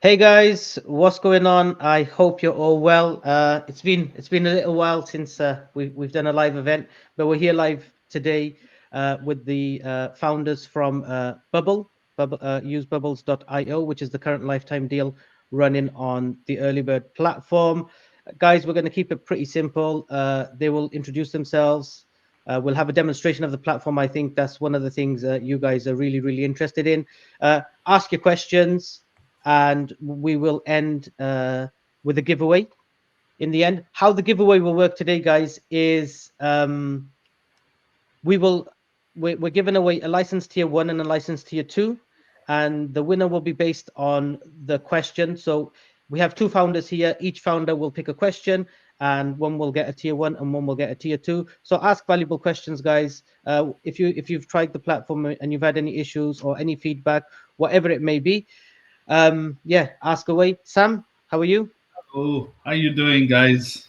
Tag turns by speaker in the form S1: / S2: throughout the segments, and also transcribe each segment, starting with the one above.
S1: Hey guys, what's going on? I hope you're all well. It's been a little while since we've done a live event, but we're here live today with the founders from usebubbles.io, which is the current lifetime deal running on the Earlybird platform. Guys, we're going to keep it pretty simple. They will introduce themselves. We'll have a demonstration of the platform. I think that's one of the things you guys are really interested in. Ask your questions and we will end with a giveaway in the end. How the giveaway will work today, guys, is we will we're giving away a license tier 1 and a license tier 2, and the winner will be based on the question. So we have two founders here. Each founder will pick a question, and one will get a tier 1 and one will get a tier 2. So ask valuable questions, guys. If you've tried the platform and you've had any issues or any feedback, whatever it may be, yeah, ask away. Sam, how are you?
S2: Oh, how you doing, guys?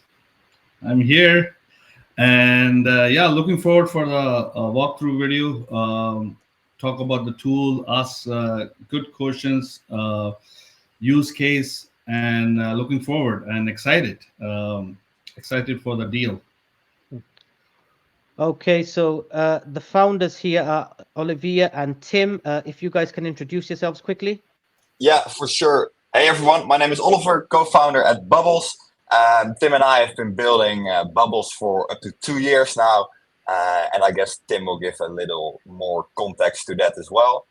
S2: I'm here, and yeah, looking forward for the walkthrough video. Talk about the tool, ask good questions, use case, and looking forward and excited. Excited for the deal.
S1: Okay, so the founders here are Olivia and Tim. If you guys can introduce yourselves quickly.
S3: Yeah, for sure. Hey everyone, my name is Oliver, co-founder at Bubbles. Tim and I have been building Bubbles for up to 2 years now, and I guess Tim will give a little more context to that as well.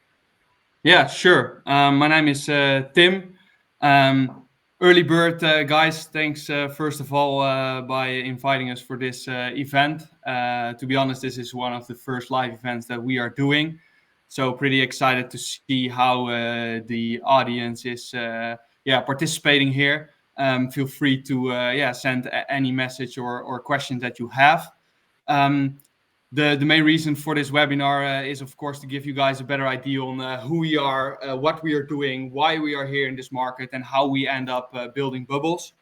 S4: Yeah, sure. My name is Tim. Early Bird guys, thanks first of all by inviting us for this event. To be honest, this is one of the first live events that we are doing. So pretty excited to see how the audience is participating here. Feel free to send any message or question that you have. The main reason for this webinar is, of course, to give you guys a better idea on who we are, what we are doing, why we are here in this market, and how we end up building Bubbles.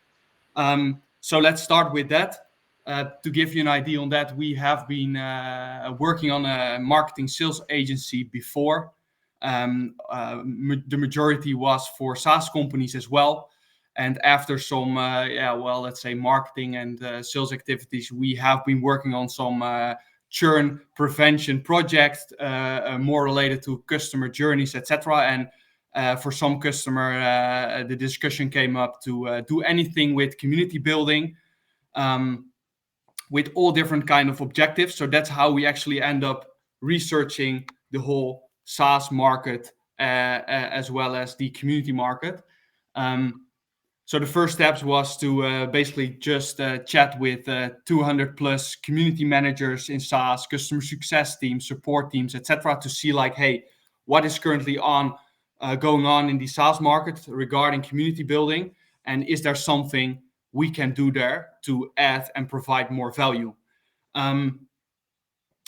S4: So let's start with that. To give you an idea on that, we have been working on a marketing sales agency before. The majority was for SaaS companies as well. And after some, let's say marketing and sales activities, we have been working on some churn prevention projects, more related to customer journeys, etc. And for some customer, the discussion came up to do anything with community building, with all different kind of objectives. So that's how we actually end up researching the whole SaaS market as well as the community market. So the first steps was to basically just chat with 200 plus community managers in SaaS, customer success teams, support teams, etc., to see like, hey, what is currently going on in the SaaS market regarding community building, and is there something we can do there to add and provide more value.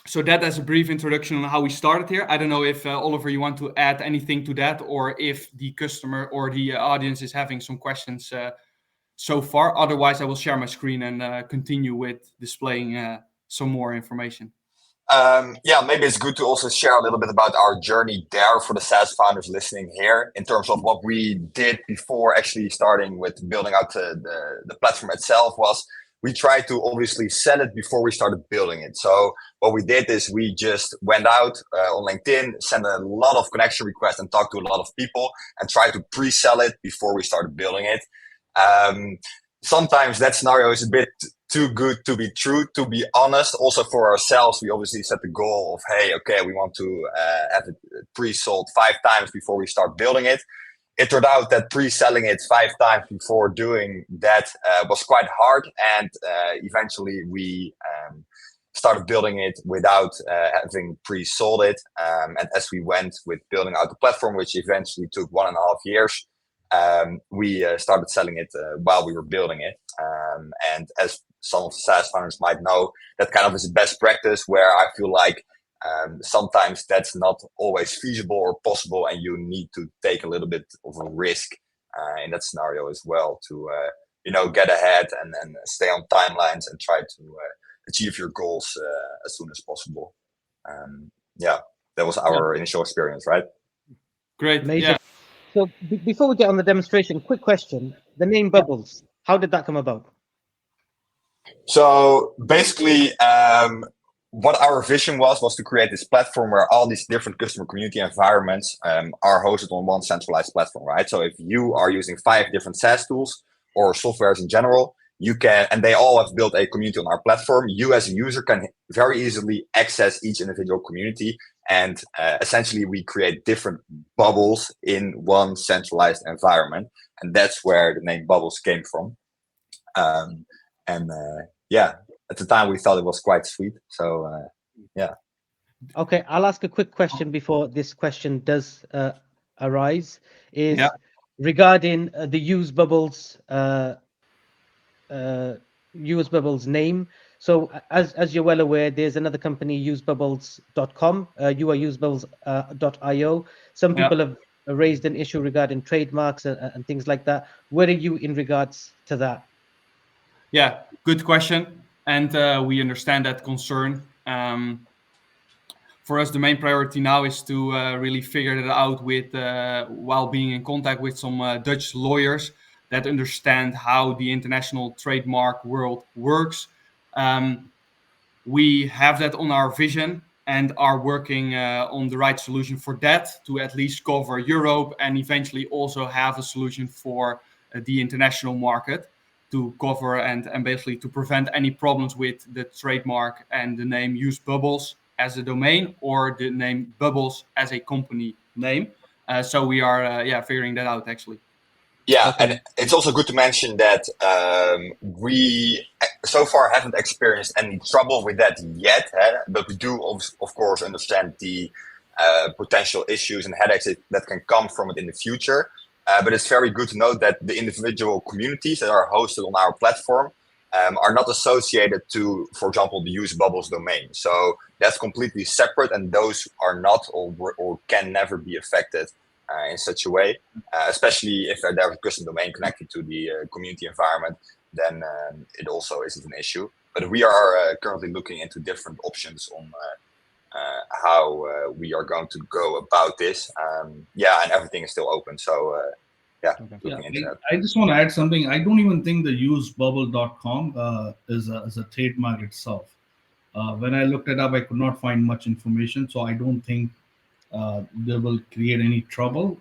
S4: So that as a brief introduction on how we started here. I don't know if Oliver, you want to add anything to that, or if the customer or the audience is having some questions so far. Otherwise, I will share my screen and continue with displaying some more information.
S3: Maybe it's good to also share a little bit about our journey there for the SaaS founders listening here in terms of what we did before actually starting with building out the platform itself. Was we tried to obviously sell it before we started building it. So what we did is we just went out on LinkedIn, sent a lot of connection requests and talked to a lot of people and tried to pre-sell it before we started building it. Sometimes that scenario is a bit too good to be true, to be honest. Also for ourselves, we obviously set the goal of, hey, okay, we want to have it pre-sold 5 times before we start building it. It turned out that pre-selling it 5 times before doing that was quite hard. And eventually we started building it without having pre-sold it. And as we went with building out the platform, which eventually took 1.5 years, we started selling it while we were building it. And as some of the SaaS founders might know, that kind of is a best practice where I feel like sometimes that's not always feasible or possible, and you need to take a little bit of a risk in that scenario as well to get ahead and stay on timelines and try to achieve your goals as soon as possible. That was our initial experience, right?
S4: Great.
S1: Amazing.
S4: Yeah.
S1: So before we get on the demonstration, quick question: the name Bubbles, how did that come about?
S3: So basically, what our vision was to create this platform where all these different customer community environments are hosted on one centralized platform, right? So if you are using 5 different SaaS tools or softwares in general, you can, and they all have built a community on our platform. You as a user can very easily access each individual community, and essentially we create different bubbles in one centralized environment, and that's where the name Bubbles came from. And yeah, at the time we thought it was quite sweet. So yeah.
S1: Okay, I'll ask a quick question before this question does arise. Is
S4: Yeah.
S1: regarding the Use Bubbles name. So as you're well aware, there's another company, usebubbles.com. You are usebubbles.io. Some
S4: Yeah.
S1: people have raised an issue regarding trademarks and things like that. Where are you in regards to that?
S4: Yeah, good question. And we understand that concern. For us, the main priority now is to really figure that out with while being in contact with some Dutch lawyers that understand how the international trademark world works. We have that on our vision and are working on the right solution for that to at least cover Europe and eventually also have a solution for the international market to cover and basically to prevent any problems with the trademark and the name Use Bubbles as a domain or the name Bubbles as a company name. So we are figuring that out actually.
S3: Yeah,
S1: Okay.
S3: and it's also good to mention that we so far haven't experienced any trouble with that yet, but we do, of course, understand the potential issues and headaches that can come from it in the future. But it's very good to note that the individual communities that are hosted on our platform are not associated to, for example, the Use Bubbles domain. So that's completely separate, and those are not or can never be affected in such a way, especially if there's a custom domain connected to the community environment, then it also isn't an issue. But we are currently looking into different options on how we are going to go about this. Yeah, and everything is still open. So yeah, looking into that.
S2: I just want to add something. I don't even think the usebubble.com is a trademark itself. When I looked it up, I could not find much information. So I don't think they will create any trouble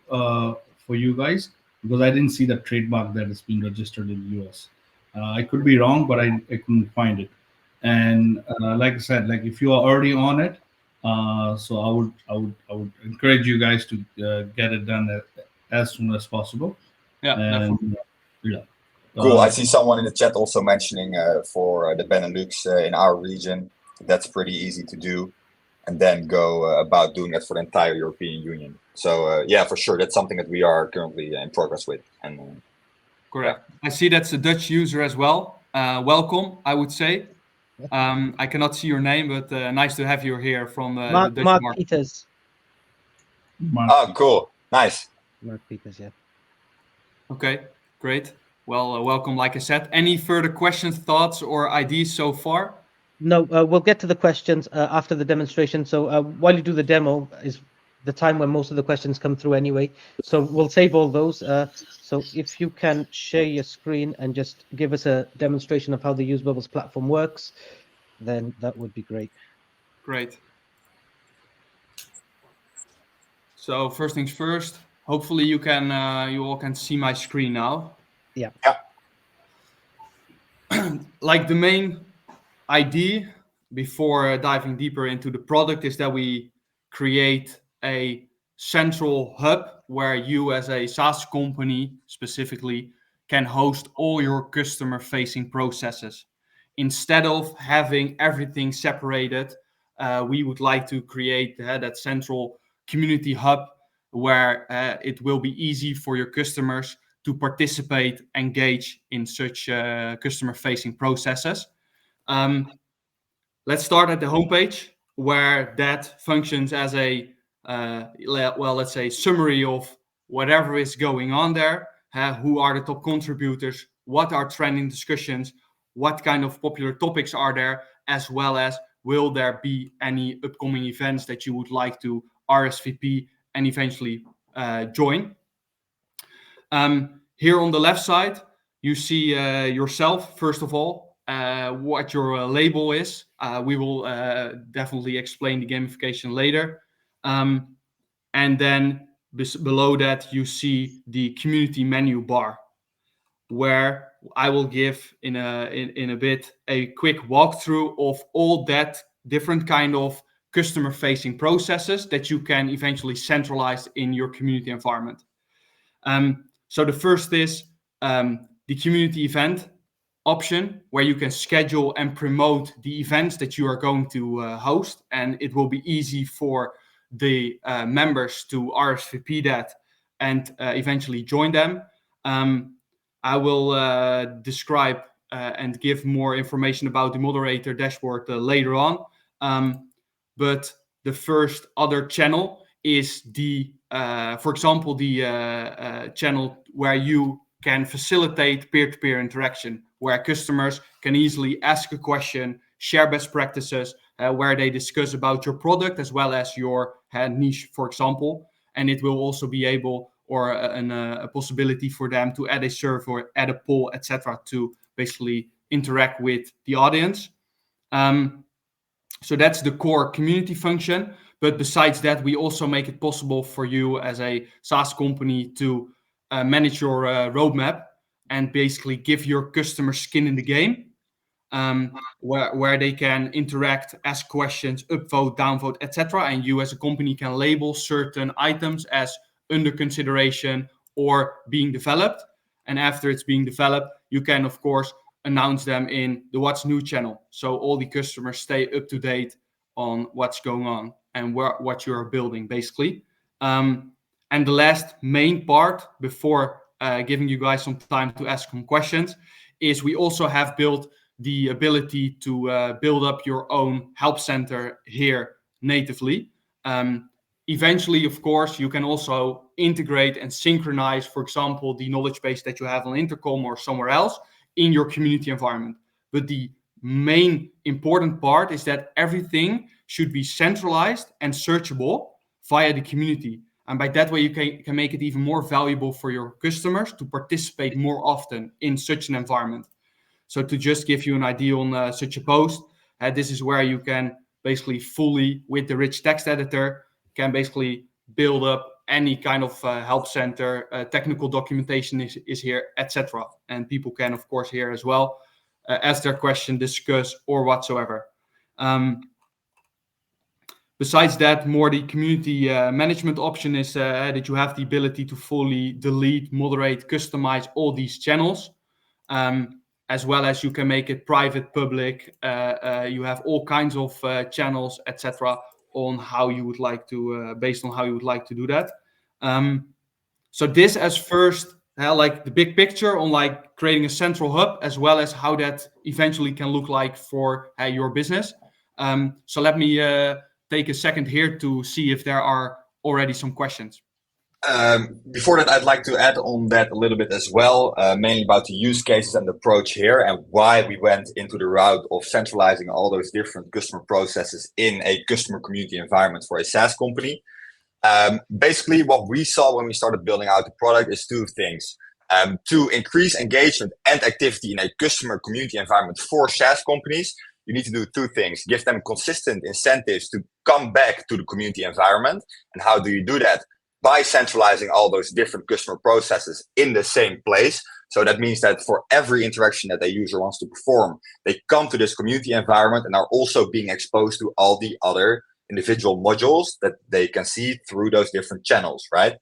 S2: for you guys because I didn't see the trademark that is being registered in the US. I could be wrong, but I couldn't find it. And like I said, like if you are already on it, so I would encourage you guys to get it done as soon as possible.
S4: Yeah,
S2: And yeah.
S3: Cool. I see someone in the chat also mentioning for the Benelux in our region. That's pretty easy to do, and then go about doing it for the entire European Union. So yeah, for sure, that's something that we are currently in progress with. And
S4: correct. Yeah. I see that's a Dutch user as well. Welcome, I would say. I cannot see your name, but nice to have you here from the Dutch
S1: Mark
S4: market.
S1: Peters.
S3: Oh, cool. Nice.
S1: Mark Peters, yeah.
S4: Okay, great. Well, welcome, like I said. Any further questions, thoughts, or ideas so far?
S1: No, we'll get to the questions after the demonstration. So while you do the demo is the time when most of the questions come through anyway. So we'll save all those. So if you can share your screen and just give us a demonstration of how the Use Bubbles platform works, then that would be great.
S4: Great. So first things first, hopefully you all can see my screen now.
S1: Yeah.
S4: Like the main idea before diving deeper into the product is that we create a central hub where you as a SaaS company specifically can host all your customer facing processes. Instead of having everything separated, we would like to create that central community hub where it will be easy for your customers to participate, engage in such customer facing processes. Let's start at the homepage where that functions as a, let's say, summary of whatever is going on there. Who are the top contributors? What are trending discussions? What kind of popular topics are there? As well as will there be any upcoming events that you would like to RSVP and eventually join? Here on the left side, you see yourself, first of all, what your label is. We will definitely explain the gamification later. And then below that, you see the community menu bar, where I will give in a bit a quick walkthrough of all that different kind of customer-facing processes that you can eventually centralize in your community environment. So the first is the community event option, where you can schedule and promote the events that you are going to host, and it will be easy for the members to RSVP that and eventually join them. I will describe and give more information about the moderator dashboard later on. But the first other channel is the, for example, the channel where you can facilitate peer-to-peer interaction, where customers can easily ask a question, share best practices, where they discuss about your product as well as your niche, for example. And it will also be able, or a possibility for them to add a survey, add a poll, etc., to basically interact with the audience. So that's the core community function. But besides that, we also make it possible for you as a SaaS company to manage your roadmap and basically give your customers skin in the game, where they can interact, ask questions, upvote, downvote, etc. And you as a company can label certain items as under consideration or being developed. And after it's being developed, you can, of course, announce them in the What's New channel. So all the customers stay up to date on what's going on and what you are building, basically. And the last main part, before giving you guys some time to ask some questions, is we also have built the ability to build up your own help center here natively. Eventually, of course, you can also integrate and synchronize, for example, the knowledge base that you have on Intercom or somewhere else in your community environment. But the main important part is that everything should be centralized and searchable via the community. And by that way, you can make it even more valuable for your customers to participate more often in such an environment. So to just give you an idea on such a post, this is where you can basically fully, with the rich text editor, can basically build up any kind of help center, technical documentation is here, etc. And people can, of course, here as well ask their question, discuss, or whatsoever. Besides that, more the community management option is that you have the ability to fully delete, moderate, customize all these channels, as well as you can make it private, public. You have all kinds of channels, etc., on how you would like to, based on how you would like to do that. So this as first, like the big picture on like creating a central hub, as well as how that eventually can look like for your business. So let me take a second here to see if there are already some questions.
S3: Before that, I'd like to add on that a little bit as well, mainly about the use cases and the approach here and why we went into the route of centralizing all those different customer processes in a customer community environment for a SaaS company. Basically, what we saw when we started building out the product is two things. To increase engagement and activity in a customer community environment for SaaS companies, you need to do two things. Give them consistent incentives to come back to the community environment. And how do you do that? By centralizing all those different customer processes in the same place. So that means that for every interaction that a user wants to perform, they come to this community environment and are also being exposed to all the other individual modules that they can see through those different channels, right?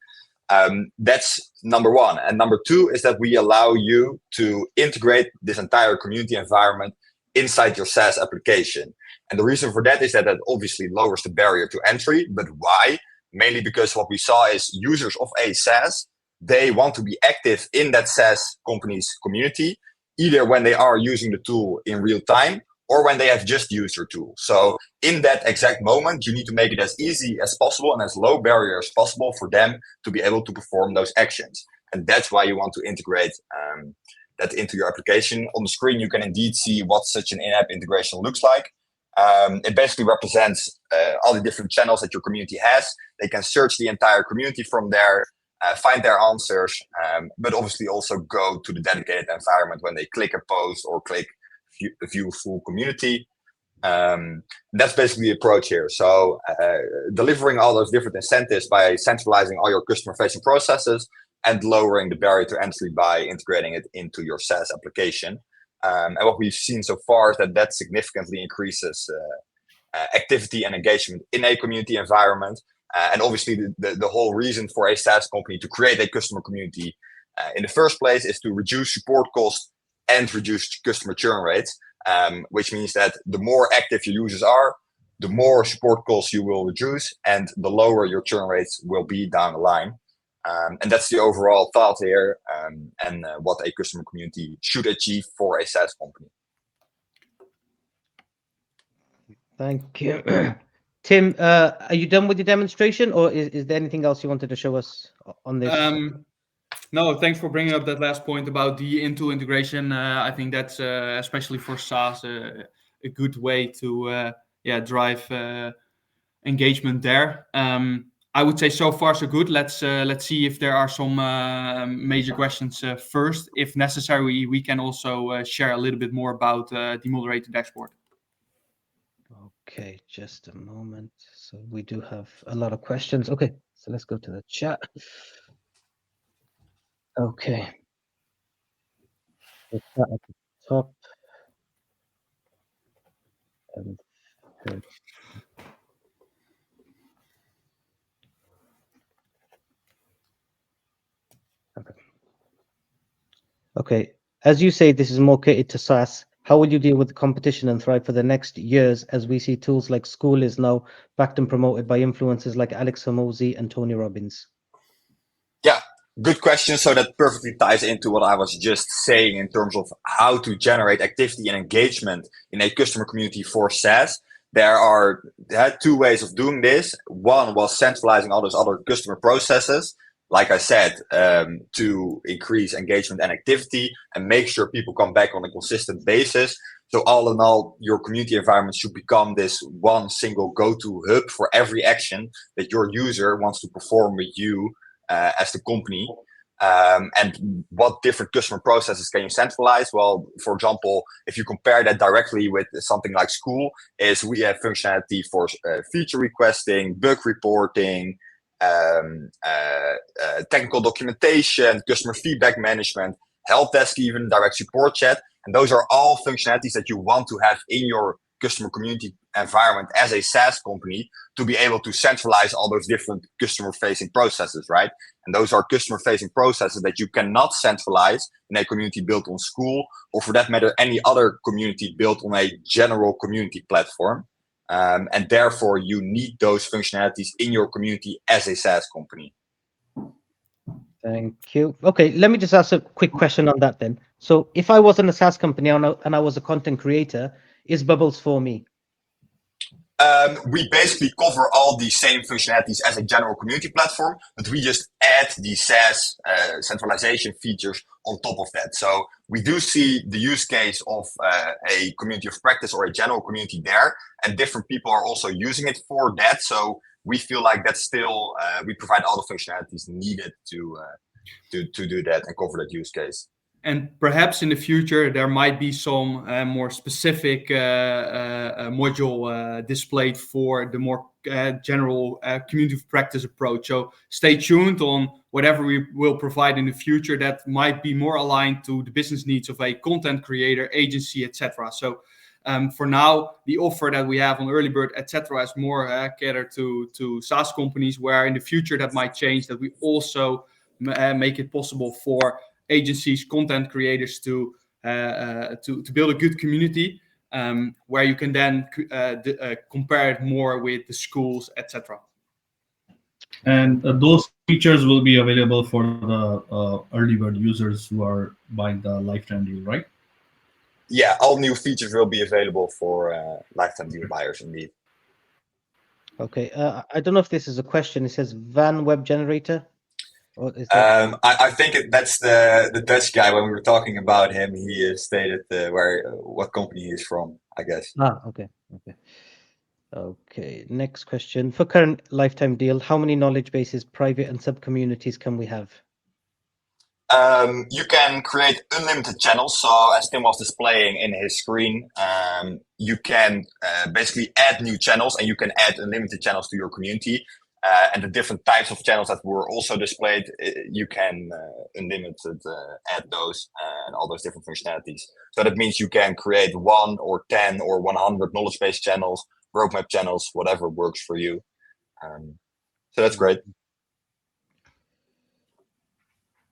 S3: That's number one. And number two is that we allow you to integrate this entire community environment inside your SaaS application. And the reason for that is that that obviously lowers the barrier to entry. But why? Mainly because what we saw is users of a SaaS, they want to be active in that SaaS company's community, either when they are using the tool in real time or when they have just used your tool. So in that exact moment, you need to make it as easy as possible and as low barrier as possible for them to be able to perform those actions. And that's why you want to integrate that into your application. On the screen, you can indeed see what such an in-app integration looks like. It basically represents all the different channels that your community has. They can search the entire community from there. find their answers, but obviously also go to the dedicated environment when they click a post or click view full community. That's basically the approach here. So delivering all those different incentives by centralizing all your customer-facing processes and lowering the barrier to entry by integrating it into your SaaS application. And what we've seen so far is that significantly increases activity and engagement in a community environment. And obviously, the whole reason for a SaaS company to create a customer community in the first place is to reduce support costs and reduce customer churn rates, which means that the more active your users are, the more support costs you will reduce, and the lower your churn rates will be down the line. And that's the overall thought here, and what a customer community should achieve for a SaaS company.
S1: Thank you. Tim, are you done with your demonstration, or is there anything else you wanted to show us on this?
S4: No, thanks for bringing up that last point about the in-tool integration. I think that's especially for SaaS a good way to drive engagement there. I would say so far so good. Let's see if there are some major questions first. If necessary, we can also share a little bit more about the moderator dashboard.
S1: Okay, just a moment. So we do have a lot of questions. Okay, so let's go to the chat. Okay. The chat at the top. Okay. As you say, this is more catered to SaaS. How will you deal with the competition and thrive for the next years as we see tools like School is now backed and promoted by influencers like Alex Hormozi and Tony Robbins?
S3: Yeah, good question. So that perfectly ties into what I was just saying in terms of how to generate activity and engagement in a customer community for SaaS. There are two ways of doing this. One was centralizing all those other customer processes, like I said, to increase engagement and activity and make sure people come back on a consistent basis. So all in all, your community environment should become this one single go-to hub for every action that your user wants to perform with you as the company. And what different customer processes can you centralize? Well, for example, if you compare that directly with something like School, is we have functionality for feature requesting, bug reporting, technical documentation, customer feedback management, help desk, even direct support chat. And those are all functionalities that you want to have in your customer community environment as a SaaS company to be able to centralize all those different customer facing processes, right? And those are customer facing processes that you cannot centralize in a community built on School, or for that matter, any other community built on a general community platform. And therefore you need those functionalities in your community as a SaaS company.
S1: Thank you. Okay, let me just ask a quick question on that then. So if I wasn't a SaaS company and I was a content creator, is Bubbles for me?
S3: We basically cover all the same functionalities as a general community platform, but we just add the SaaS centralization features on top of that. So we do see the use case of a community of practice or a general community there, and different people are also using it for that. So we feel like that's still, we provide all the functionalities needed to do that and cover that use case.
S4: And perhaps in the future, there might be some more specific module displayed for the more general community of practice approach. So stay tuned on whatever we will provide in the future that might be more aligned to the business needs of a content creator, agency, etc. So for now, the offer that we have on Earlybird, etc., is more catered to SaaS companies, where in the future that might change, that we also make it possible for agencies, content creators to build a good community where you can then compare it more with the schools, etc.
S2: And those features will be available for the Earlybird users who are buying the lifetime deal, right?
S3: Yeah, all new features will be available for lifetime deal buyers indeed.
S1: Okay, I don't know if this is a question. It says Van Web Generator. Is that...
S3: I think that's the Dutch guy. When we were talking about him, he stated what company he is from, I guess.
S1: Okay. Okay, next question. For current lifetime deal, how many knowledge bases, private and sub communities can we have?
S3: You can create unlimited channels. So as Tim was displaying in his screen, you can basically add new channels, and you can add unlimited channels to your community. And the different types of channels that were also displayed, you can unlimited add those and all those different functionalities. So that means you can create 1 or 10 or 100 knowledge base channels, roadmap channels, whatever works for you. So that's great.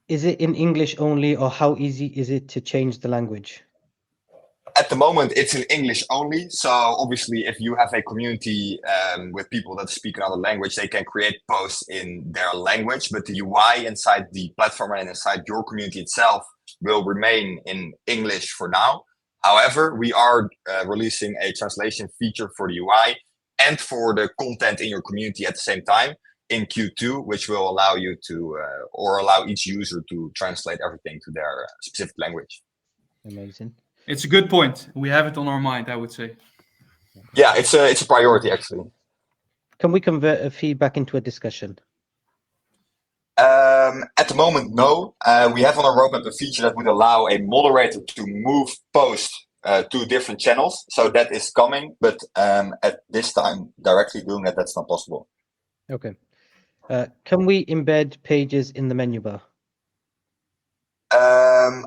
S1: Is it in English only, or how easy is it to change the language?
S3: At the moment, it's in English only. So obviously, if you have a community with people that speak another language, they can create posts in their language. But the UI inside the platform and inside your community itself will remain in English for now. However, we are releasing a translation feature for the UI and for the content in your community at the same time in Q2, which will allow you to, or allow each user to translate everything to their specific language.
S1: Amazing.
S4: It's a good point. We have it on our mind, I would say.
S3: Yeah, it's a priority actually.
S1: Can we convert a feedback into a discussion?
S3: At the moment, no. We have on our roadmap a feature that would allow a moderator to move posts to different channels. So that is coming, but at this time, directly doing that, that's not possible.
S1: Okay. Can we embed pages in the menu bar?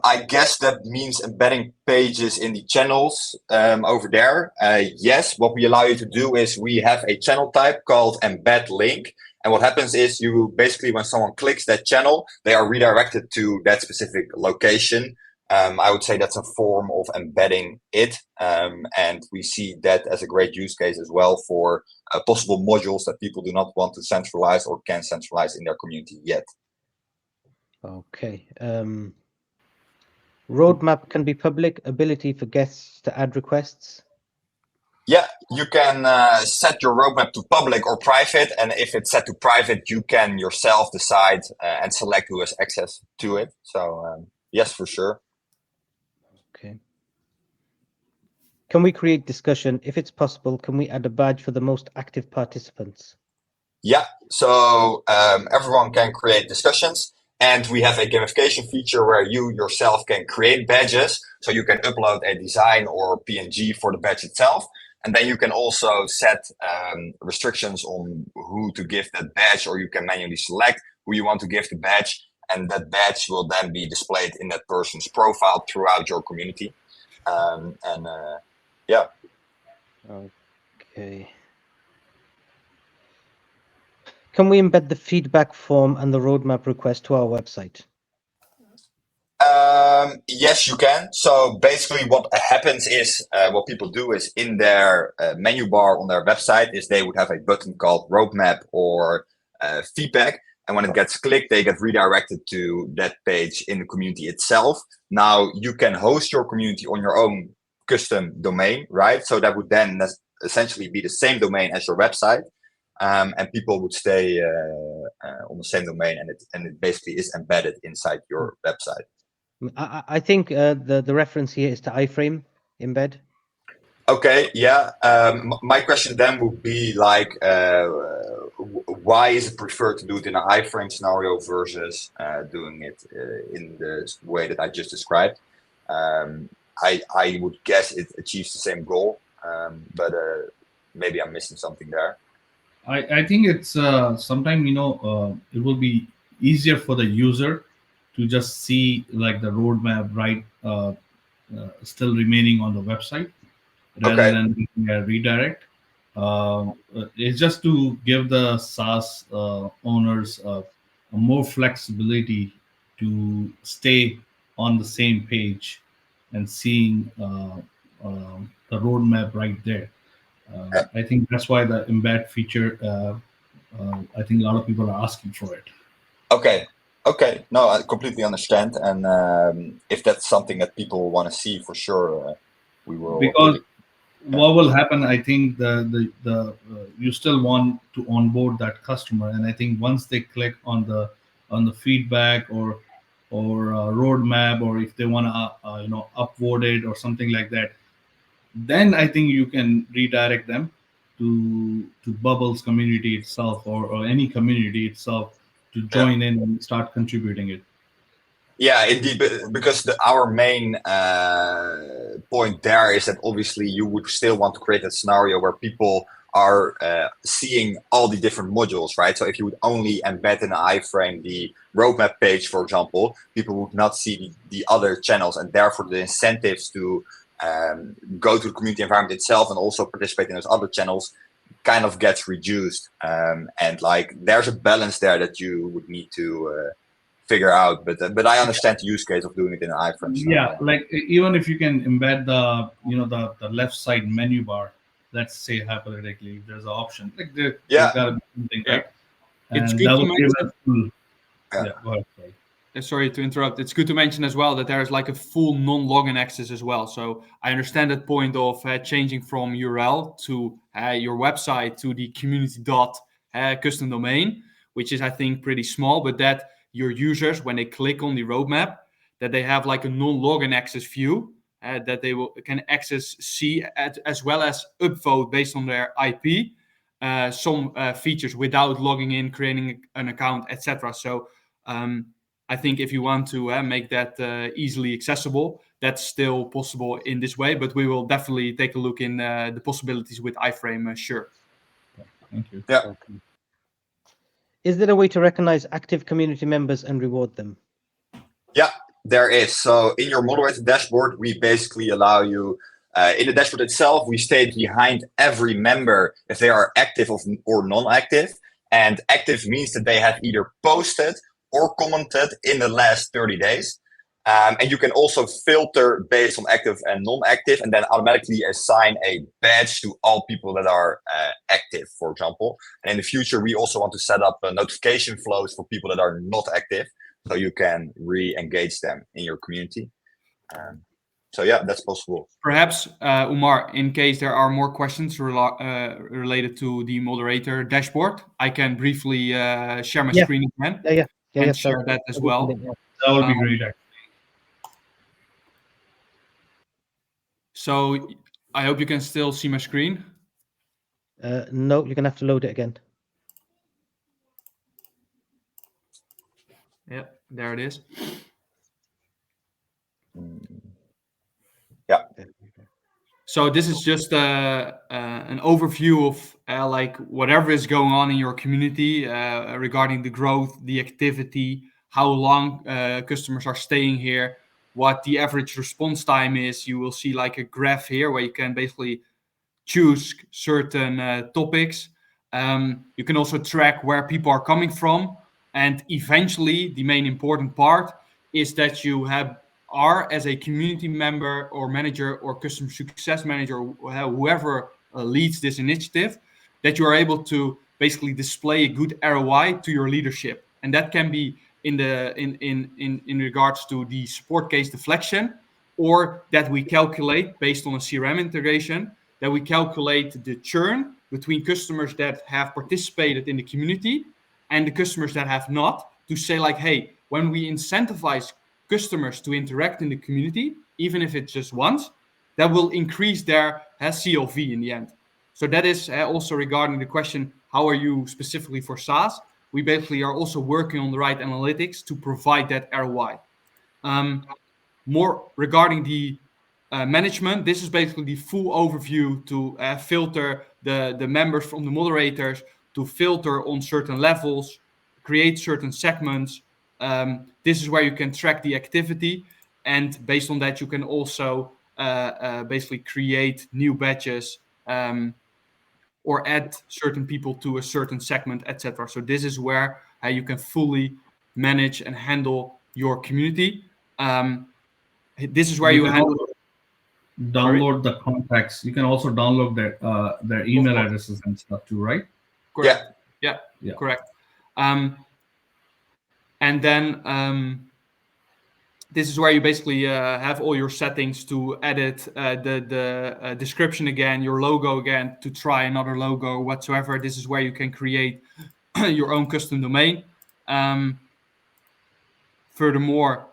S3: I guess that means embedding pages in the channels over there. Yes, what we allow you to do is we have a channel type called embed link. And what happens is you basically, when someone clicks that channel, they are redirected to that specific location. I would say that's a form of embedding it. And we see that as a great use case as well for possible modules that people do not want to centralize or can centralize in their community yet.
S1: Okay. Roadmap can be public, ability for guests to add requests.
S3: Yeah, you can set your roadmap to public or private. And if it's set to private, you can yourself decide and select who has access to it. So yes, for sure.
S1: Okay. Can we create discussion? If it's possible, can we add a badge for the most active participants?
S3: Yeah, so everyone can create discussions. And we have a gamification feature where you yourself can create badges. So you can upload a design or PNG for the badge itself. And then you can also set restrictions on who to give that badge, or you can manually select who you want to give the badge. And that badge will then be displayed in that person's profile throughout your community. Yeah.
S1: Okay. Can we embed the feedback form and the roadmap request to our website?
S3: Yes, you can. So basically what happens is what people do is in their menu bar on their website is they would have a button called roadmap or feedback. And when it gets clicked, they get redirected to that page in the community itself. Now you can host your community on your own custom domain, right? So that would then essentially be the same domain as your website. And people would stay on the same domain, and it basically is embedded inside your website.
S1: I think the reference here is to iframe embed.
S3: Okay, yeah. My question then would be like, why is it preferred to do it in an iframe scenario versus doing it in the way that I just described? I would guess it achieves the same goal, but maybe I'm missing something there.
S2: I think it's sometimes it will be easier for the user to just see like the roadmap still remaining on the website rather than making a redirect. It's just to give the SaaS owners more flexibility to stay on the same page and seeing the roadmap right there. I think that's why the embed feature, I think a lot of people are asking for it.
S3: Okay. No, I completely understand. And if that's something that people want to see, for sure, we will.
S2: Because what will happen, I think you still want to onboard that customer, and I think once they click on the feedback or roadmap, or if they want to upvote it or something like that, then I think you can redirect them. to Bubbles community itself or any community itself to join in and start contributing it?
S3: Yeah, indeed, because our main point there is that obviously you would still want to create a scenario where people are seeing all the different modules, right? So if you would only embed in an iframe the roadmap page, for example, people would not see the other channels, and therefore the incentives to go to the community environment itself and also participate in those other channels kind of gets reduced. And like there's a balance there that you would need to figure out, but I understand the use case of doing it in an iframe.
S2: Yeah, like even if you can embed the left side menu bar, let's say hypothetically, there's an option like there's gotta be something, right?
S4: It's
S2: And
S4: good
S2: that
S4: to
S2: would give
S4: mention.
S2: us go ahead, sorry.
S4: Sorry to interrupt. It's good to mention as well that there is like a full non-login access as well. So I understand that point of changing from URL to your website to the community custom domain, which is I think pretty small, but that your users, when they click on the roadmap, that they have like a non-login access view that they can see as well as upvote based on their IP, some features without logging in, creating an account, etc. So I think if you want to make that easily accessible, that's still possible in this way, but we will definitely take a look in the possibilities with iframe, sure.
S2: Thank you.
S3: Yeah.
S1: Is there a way to recognize active community members and reward them?
S3: Yeah, there is. So in your moderator dashboard, we basically allow you, in the dashboard itself, we state behind every member if they are active or non-active. And active means that they have either posted or commented in the last 30 days. And you can also filter based on active and non-active and then automatically assign a badge to all people that are active, for example. And in the future, we also want to set up notification flows for people that are not active, so you can re-engage them in your community. So yeah, that's possible.
S4: Perhaps, Umar, in case there are more questions related to the moderator dashboard, I can briefly share my screen again and share that as well.
S2: That would be great, actually.
S4: So I hope you can still see my screen.
S1: No, you're going to have to load it again.
S4: Yeah, there it is.
S3: Yeah.
S4: So this is just an overview of like whatever is going on in your community regarding the growth, the activity, how long customers are staying here, what the average response time is. You will see like a graph here where you can basically choose certain topics. You can also track where people are coming from. And eventually, the main important part is that you are as a community member or manager or customer success manager, whoever leads this initiative, that you are able to basically display a good ROI to your leadership. And that can be in regards to the support case deflection, or that we calculate based on a CRM integration, that we calculate the churn between customers that have participated in the community and the customers that have not, to say like, hey, when we incentivize customers to interact in the community, even if it's just once, that will increase their CLV in the end. So that is also regarding the question, how are you specifically for SaaS? We basically are also working on the right analytics to provide that ROI. More regarding the management, this is basically the full overview to filter the members from the moderators, to filter on certain levels, create certain segments. This is where you can track the activity, and based on that you can also basically create new batches or add certain people to a certain segment, etc. So this is where you can fully manage and handle your community. This is where you handle.
S2: Download the contacts. You can also download their email addresses and stuff too, right?
S4: Correct. Yeah. Correct. And then this is where you basically have all your settings to edit the description again, your logo again, to try another logo whatsoever. This is where you can create your own custom domain. Furthermore,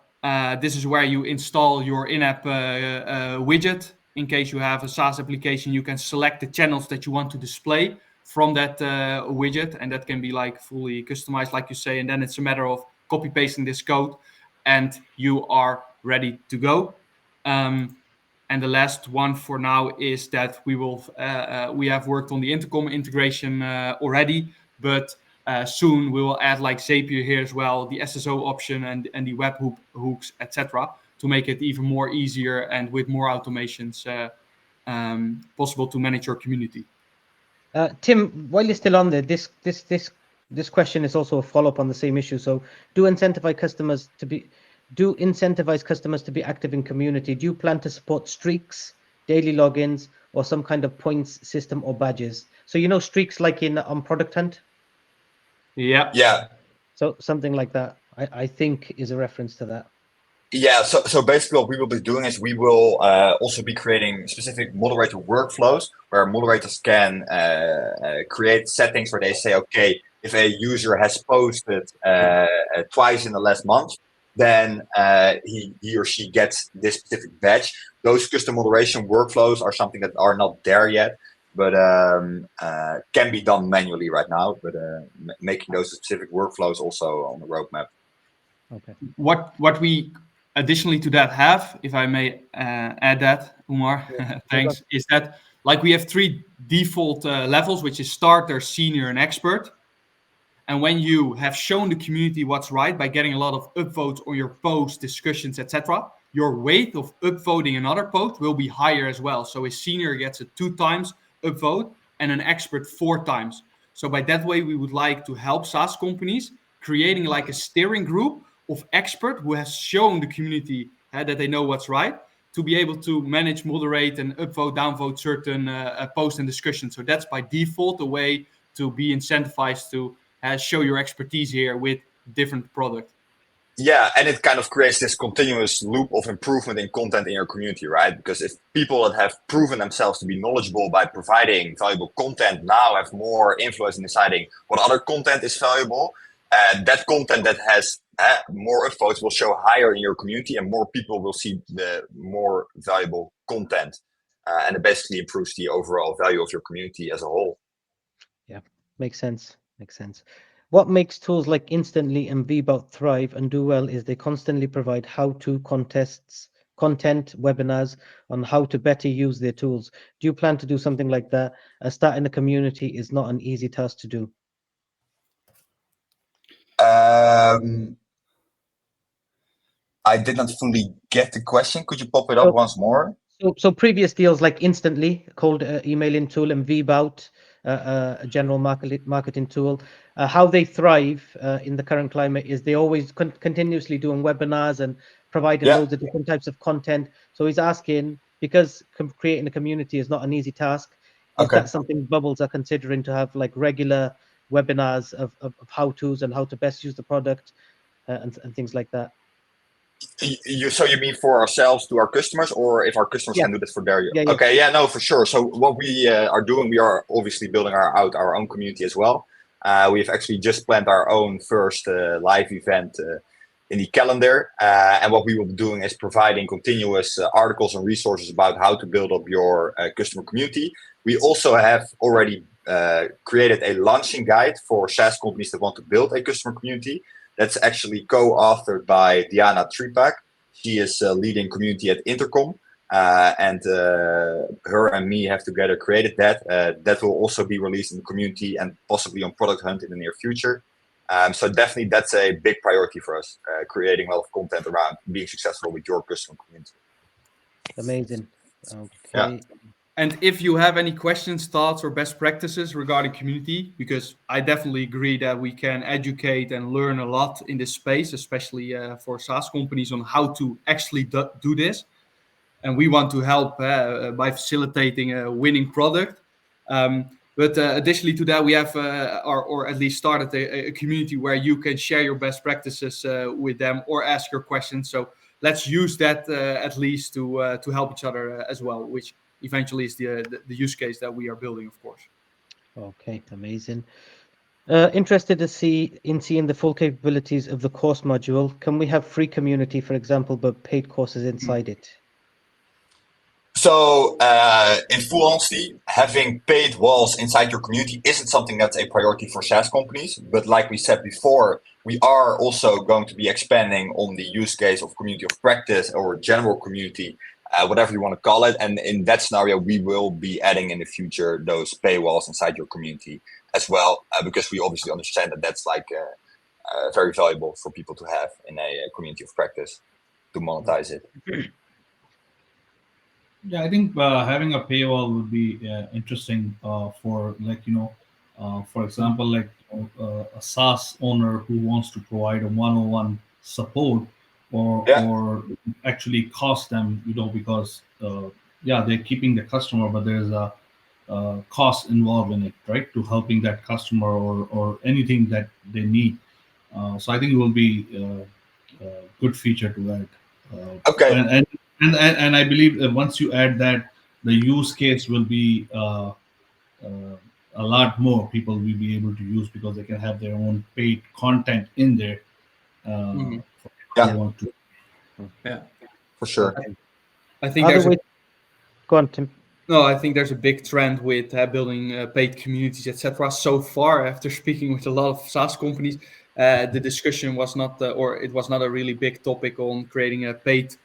S4: this is where you install your in-app widget in case you have a SaaS application, you can select the channels that you want to display from that widget, and that can be like fully customized, like you say, and then it's a matter of copy pasting this code and you are ready to go. And the last one for now is that we have worked on the intercom integration already, but soon we will add like Zapier here as well, the SSO option and the web hooks, etc., to make it even more easier and with more automations possible to manage your community.
S1: Tim, while you're still on there, this question is also a follow-up on the same issue. So, do incentivize customers to be active in community? Do you plan to support streaks, daily logins, or some kind of points system or badges? So streaks like on Product Hunt.
S3: Yeah.
S1: So something like that, I think, is a reference to that.
S3: Yeah, so basically what we will be doing is we will also be creating specific moderator workflows where moderators can create settings where they say, okay, if a user has posted twice in the last month, then he or she gets this specific badge. Those custom moderation workflows are something that are not there yet, but can be done manually right now, but making those specific workflows also on the roadmap.
S1: Okay.
S4: What we additionally to that have, if I may add that, Umar, thanks, is that like we have 3 default levels, which is starter, senior, and expert. And when you have shown the community what's right by getting a lot of upvotes on your posts, discussions, etc., your weight of upvoting another post will be higher as well. So a senior gets a 2 times upvote and an expert 4 times. So by that way, we would like to help SaaS companies creating like a steering group of expert who has shown the community that they know what's right, to be able to manage, moderate, and upvote, downvote certain posts and discussions. So that's by default a way to be incentivized to show your expertise here with different product.
S3: Yeah, and it kind of creates this continuous loop of improvement in content in your community, right? Because if people that have proven themselves to be knowledgeable by providing valuable content now have more influence in deciding what other content is valuable, that content that has more upvotes will show higher in your community, and more people will see the more valuable content, and it basically improves the overall value of your community as a whole.
S1: Yeah, makes sense. What makes tools like Instantly and Vbout thrive and do well is they constantly provide how-to contests, content, webinars on how to better use their tools. Do you plan to do something like that? Starting a community is not an easy task to do.
S3: I did not fully get the question. Could you pop it up once more?
S1: So previous deals like Instantly, cold emailing tool, and Vbout, a general marketing tool, how they thrive in the current climate is they always continuously doing webinars and providing loads of different types of content. So he's asking, because creating a community is not an easy task, is that something Bubbles are considering to have like regular webinars of how-tos and how to best use the product and things like that?
S3: So you mean for ourselves to our customers, or if our customers can do this for their? Okay, yeah, no, for sure. So what we are doing, we are obviously building out our own community as well. We've actually just planned our own first live event in the calendar, and what we will be doing is providing continuous articles and resources about how to build up your customer community. We also have already created a launching guide for SaaS companies that want to build a customer community. That's actually co-authored by Diana Tripak. She is leading community at Intercom, and her and me have together created that. That will also be released in the community and possibly on Product Hunt in the near future. So definitely that's a big priority for us, creating a lot of content around being successful with your customer community.
S1: Amazing. Okay.
S3: Yeah.
S4: And if you have any questions, thoughts, or best practices regarding community, because I definitely agree that we can educate and learn a lot in this space, especially for SaaS companies on how to actually do this. And we want to help by facilitating a winning product. But additionally to that, we have, or at least started a community where you can share your best practices with them or ask your questions. So let's use that at least to help each other as well, which eventually is the use case that we are building, of course.
S1: Okay, amazing. Interested to seeing the full capabilities of the course module. Can we have free community, for example, but paid courses inside it?
S3: So, in full honesty, having paid walls inside your community isn't something that's a priority for SaaS companies. But like we said before, we are also going to be expanding on the use case of community of practice or general community, whatever you want to call it. And in that scenario, we will be adding in the future those paywalls inside your community as well, because we obviously understand that that's like very valuable for people to have in a community of practice to monetize it.
S2: Yeah, I think having a paywall would be interesting for for example, like a SaaS owner who wants to provide a one-on-one support,
S3: Yeah.
S2: or actually cost them, because yeah, they're keeping the customer, but there's a cost involved in it, right? To helping that customer or anything that they need. So I think it will be a good feature to add.
S3: Okay.
S2: And I believe that once you add that, the use case will be a lot more people will be able to use, because they can have their own paid content in there.
S4: Mhm.
S2: For
S3: Yeah.
S2: they want to.
S4: Yeah,
S3: For sure.
S4: I think
S1: Other
S4: there's
S1: way, go on, Tim.
S4: no, I think there's a big trend with building paid communities, etc. So far, after speaking with a lot of SaaS companies, the discussion was not, or it was not a really big topic on creating a paid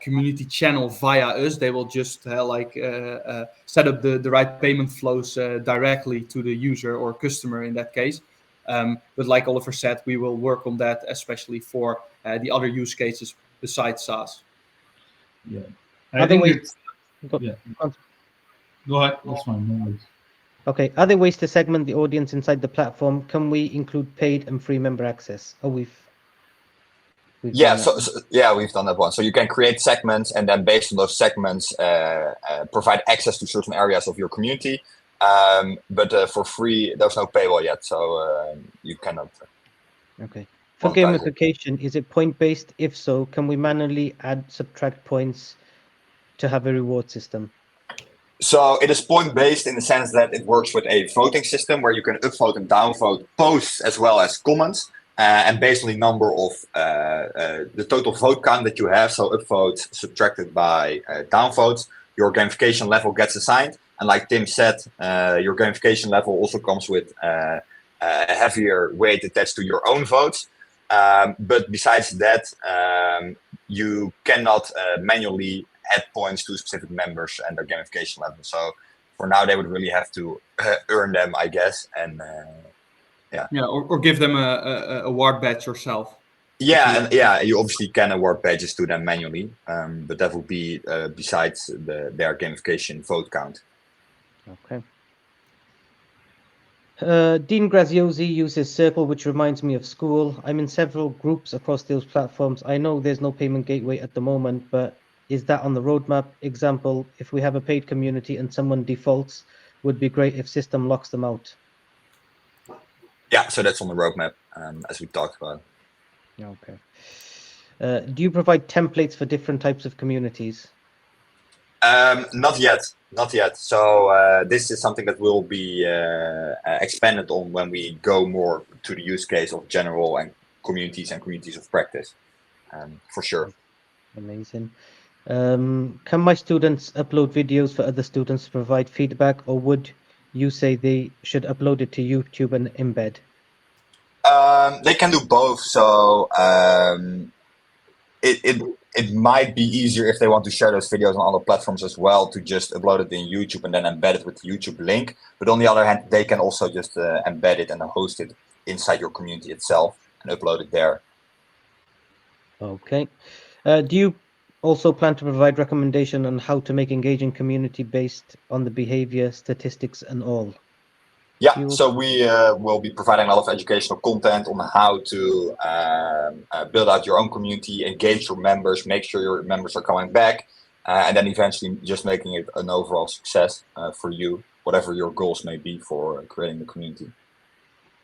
S4: community channel via us. They will just set up the right payment flows directly to the user or customer in that case. But like Oliver said, we will work on that, especially for the other use cases besides SaaS.
S2: Yeah, I
S1: Other
S2: think
S1: ways,
S2: it's
S1: go,
S2: yeah.
S1: go on.
S2: Go ahead. That's fine. No worries.
S1: Okay, other ways to segment the audience inside the platform. Can we include paid and free member access? Oh, we've
S3: Yeah,
S1: done that.
S3: yeah, we've done that one. So you can create segments, and then based on those segments, provide access to certain areas of your community. But for free, there's no paywall yet, so you cannot.
S1: Okay. For
S3: monetize it.
S1: gamification, is it point based? If so, can we manually add subtract points to have a reward system?
S3: So it is point based in the sense that it works with a voting system where you can upvote and downvote posts as well as comments. And based on the number of the total vote count that you have, so upvotes subtracted by downvotes, your gamification level gets assigned. And like Tim said, your gamification level also comes with a heavier weight attached to your own votes. But besides that, you cannot manually add points to specific members and their gamification level. So for now, they would really have to earn them, I guess. And
S4: Or give them a award badge yourself.
S3: yeah, you obviously can award badges to them manually, but that would be besides their gamification vote count.
S1: Okay. Dean Graziosi uses Circle, which reminds me of school. I'm in several groups across those platforms. I know there's no payment gateway at the moment, but is that on the roadmap? Example, if we have a paid community and someone defaults, would be great if system locks them out.
S3: Yeah, so that's on the roadmap, as we talked about.
S1: Okay. Do you provide templates for different types of communities?
S3: Not yet. So this is something that will be expanded on when we go more to the use case of general and communities of practice, for sure.
S1: Amazing. Can my students upload videos for other students to provide feedback, or would you say they should upload it to YouTube and embed?
S3: They can do both. So it might be easier if they want to share those videos on other platforms as well, to just upload it in YouTube and then embed it with the YouTube link. But on the other hand, they can also just embed it and host it inside your community itself and upload it there.
S1: Okay. Do you also plan to provide recommendation on how to make engaging community based on the behavior, statistics, and all?
S3: Yeah, so we will be providing a lot of educational content on how to build out your own community, engage your members, make sure your members are coming back, and then eventually just making it an overall success for you, whatever your goals may be for creating the community.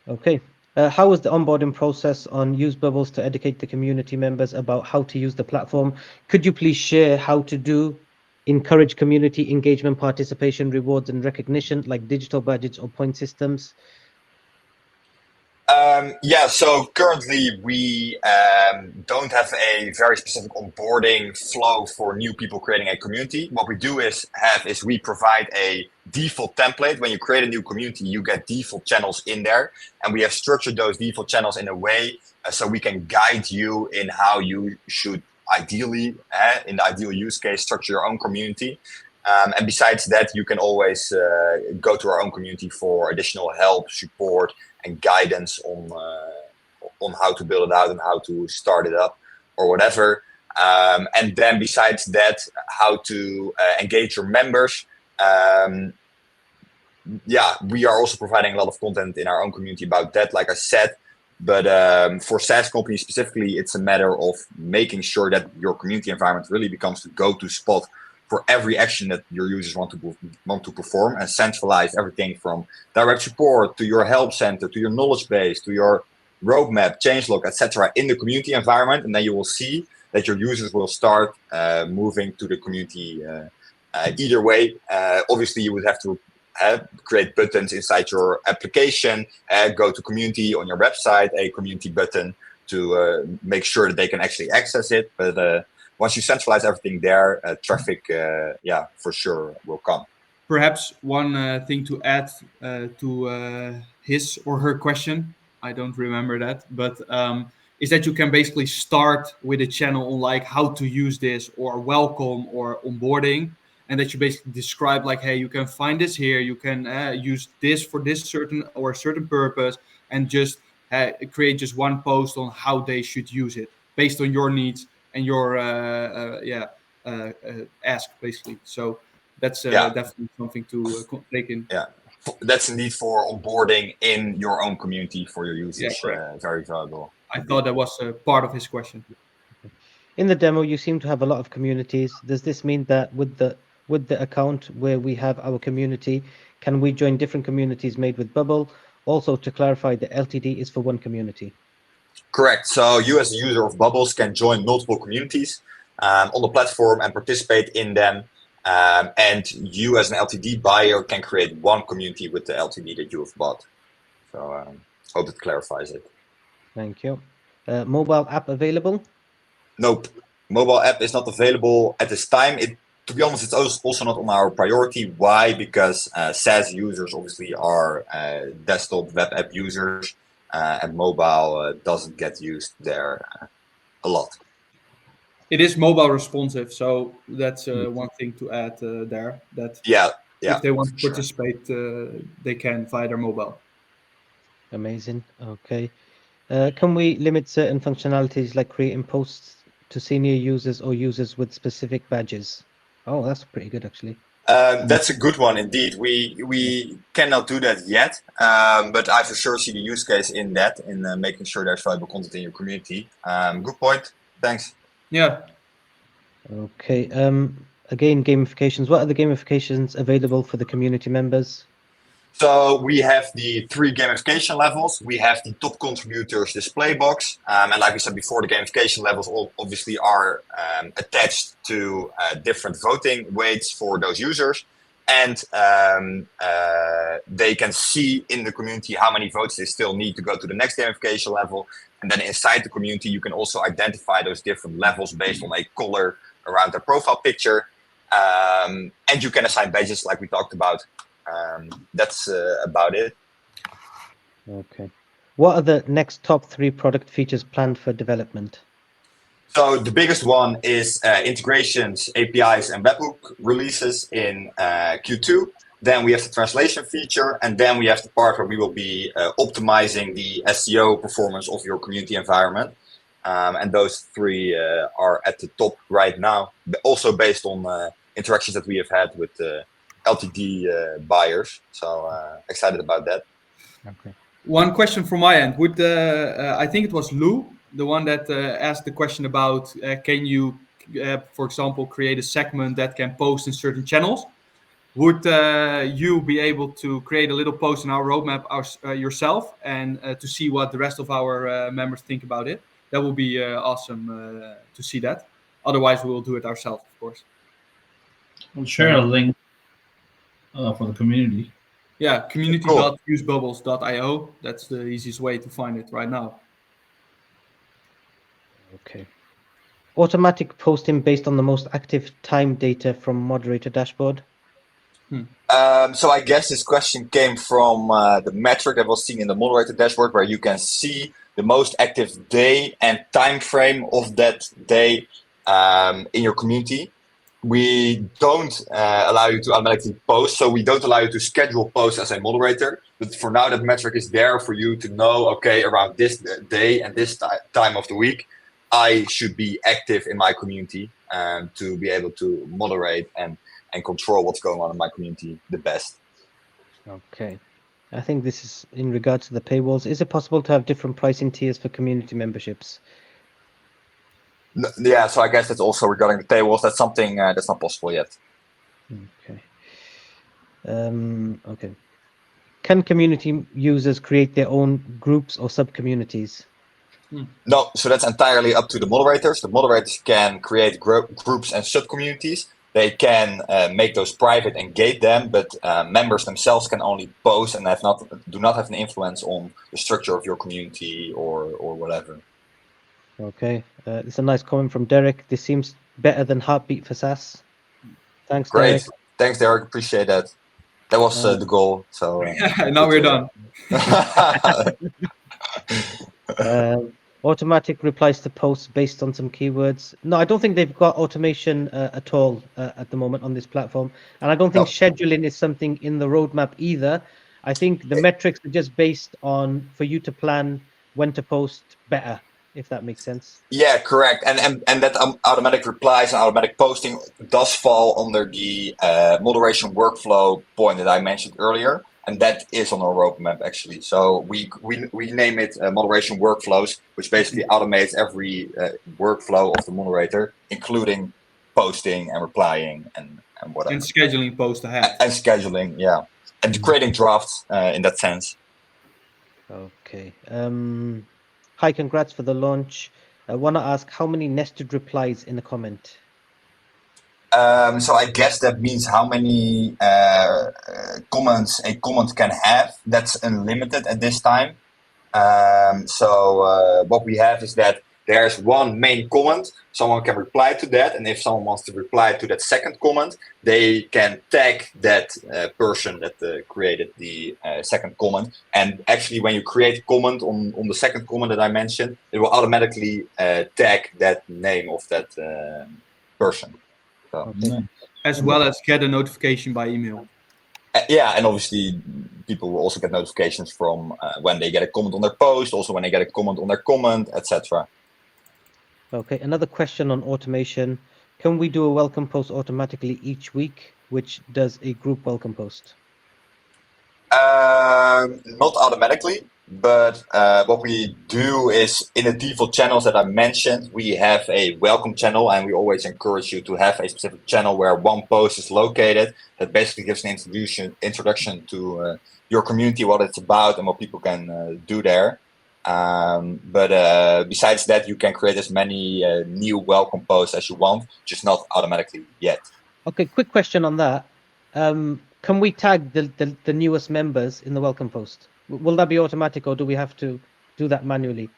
S1: Okay. How was the onboarding process on Use Bubbles to educate the community members about how to use the platform? Could you please share how to encourage community engagement, participation, rewards, and recognition, like digital badges or point systems?
S3: Yeah, so currently we don't have a very specific onboarding flow for new people creating a community. What we do is we provide a default template. When you create a new community, you get default channels in there, and we have structured those default channels in a way so we can guide you in how you should ideally, in the ideal use case, structure your own community. And besides that, you can always go to our own community for additional help, support, and guidance on how to build it out and how to start it up or whatever. And then besides that, how to engage your members. Yeah, we are also providing a lot of content in our own community about that, like I said. But for SaaS companies specifically, it's a matter of making sure that your community environment really becomes the go-to spot for every action that your users want to perform, and centralize everything from direct support to your help center, to your knowledge base, to your roadmap, changelog, etc. in the community environment. And then you will see that your users will start moving to the community either way. Obviously, you would have to create buttons inside your application, go to community on your website, a community button to make sure that they can actually access it. But once you centralize everything there, traffic, for sure will come.
S4: Perhaps one thing to add to his or her question, I don't remember that, but is that you can basically start with a channel on like how to use this or welcome or onboarding, and that you basically describe like, hey, you can find this here, you can use this for this certain purpose, and just create just one post on how they should use it based on your needs and your ask basically. So that's definitely something to take in.
S3: Yeah, that's indeed for onboarding in your own community for your users.
S4: Yeah,
S3: very valuable.
S4: I thought that was part of his question.
S1: In the demo, you seem to have a lot of communities. Does this mean that with the account where we have our community, can we join different communities made with Bubble? Also, to clarify, the LTD is for one community.
S3: Correct. So you as a user of Bubbles can join multiple communities on the platform and participate in them. And you as an LTD buyer can create one community with the LTD that you have bought. So hope that clarifies it.
S1: Thank you. Mobile app available?
S3: Nope. Mobile app is not available at this time. To be honest, it's also not on our priority. Why? Because SaaS users obviously are desktop web app users, and mobile doesn't get used there a lot.
S4: It is mobile responsive, so that's one thing to add there. That if they want to participate, they can via their mobile.
S1: Amazing. Okay. Can we limit certain functionalities like creating posts to senior users or users with specific badges? Oh, that's pretty good actually.
S3: That's a good one indeed. We cannot do that yet, but I for sure see the use case in that, in making sure there's valuable content in your community. Good point. Thanks.
S4: Yeah.
S1: Okay. Again, gamifications. What are the gamifications available for the community members?
S3: So we have the 3 gamification levels. We have the top contributors display box. And like we said before, the gamification levels obviously are attached to different voting weights for those users. And they can see in the community how many votes they still need to go to the next gamification level. And then inside the community, you can also identify those different levels based on a color around their profile picture. And you can assign badges like we talked about. That's about it.
S1: Okay. What are the next top 3 product features planned for development?
S3: So the biggest one is integrations, APIs, and webhook releases in Q2. Then we have the translation feature, and then we have the part where we will be optimizing the SEO performance of your community environment. And those 3 are at the top right now, also based on interactions that we have had with LTD buyers. So excited about that.
S1: Okay.
S4: One question from my end. Would I think it was Lou, the one that asked the question about can you, for example, create a segment that can post in certain channels? Would you be able to create a little post in our roadmap yourself and to see what the rest of our members think about it? That would be awesome to see that. Otherwise, we will do it ourselves, of course.
S2: We'll share a link for the community.
S4: Yeah, community.usebubbles.io. That's the easiest way to find it right now.
S1: Okay. Automatic posting based on the most active time data from moderator dashboard.
S3: So I guess this question came from the metric that was seen in the moderator dashboard, where you can see the most active day and time frame of that day in your community. We don't allow you to automatically post, so we don't allow you to schedule posts as a moderator. But for now, that metric is there for you to know, okay, around this day and this time of the week, I should be active in my community to be able to moderate and control what's going on in my community the best.
S1: Okay. I think this is in regards to the paywalls. Is it possible to have different pricing tiers for community memberships?
S3: Yeah, so I guess that's also regarding the paywalls. That's something that's not possible yet.
S1: Okay. Okay. Can community users create their own groups or sub-communities?
S3: No, so that's entirely up to the moderators. The moderators can create groups and sub-communities. They can make those private and gate them, but members themselves can only post and do not have an influence on the structure of your community or whatever.
S1: Okay. It's a nice comment from Derek. This seems better than Heartbeat for SaaS. Thanks,
S3: Great.
S1: Derek.
S3: Thanks, Derek. Appreciate that. That was the goal. So
S4: Now we're done.
S1: Automatic replies to posts based on some keywords. No, I don't think they've got automation at all at the moment on this platform. And I don't think scheduling is something in the roadmap either. I think the metrics are just based on for you to plan when to post better, if that makes sense.
S3: Yeah, correct. And that automatic replies and automatic posting does fall under the moderation workflow point that I mentioned earlier. And that is on our roadmap, actually. So we name it moderation workflows, which basically automates every workflow of the moderator, including posting and replying and whatever.
S4: And scheduling posts ahead.
S3: And scheduling, yeah. And creating drafts in that sense.
S1: Okay. Hi, congrats for the launch. I want to ask how many nested replies in a comment?
S3: So I guess that means how many comments a comment can have. That's unlimited at this time. So what we have is that there's one main comment. Someone can reply to that. And if someone wants to reply to that second comment, they can tag that person that created the second comment. And actually, when you create a comment on the second comment that I mentioned, it will automatically tag that name of that person. So.
S1: Okay.
S4: As well as get a notification by email.
S3: Yeah, and obviously people will also get notifications from when they get a comment on their post, also when they get a comment on their comment, etc.
S1: Okay, another question on automation. Can we do a welcome post automatically each week, which does a group welcome post?
S3: Not automatically, but what we do is in the default channels that I mentioned, we have a welcome channel, and we always encourage you to have a specific channel where one post is located that basically gives an introduction to your community, what it's about, and what people can do there. But besides that, you can create as many new welcome posts as you want, just not automatically yet.
S1: Okay, quick question on that. Can we tag the newest members in the welcome post? Will that be automatic, or do we have to do that manually?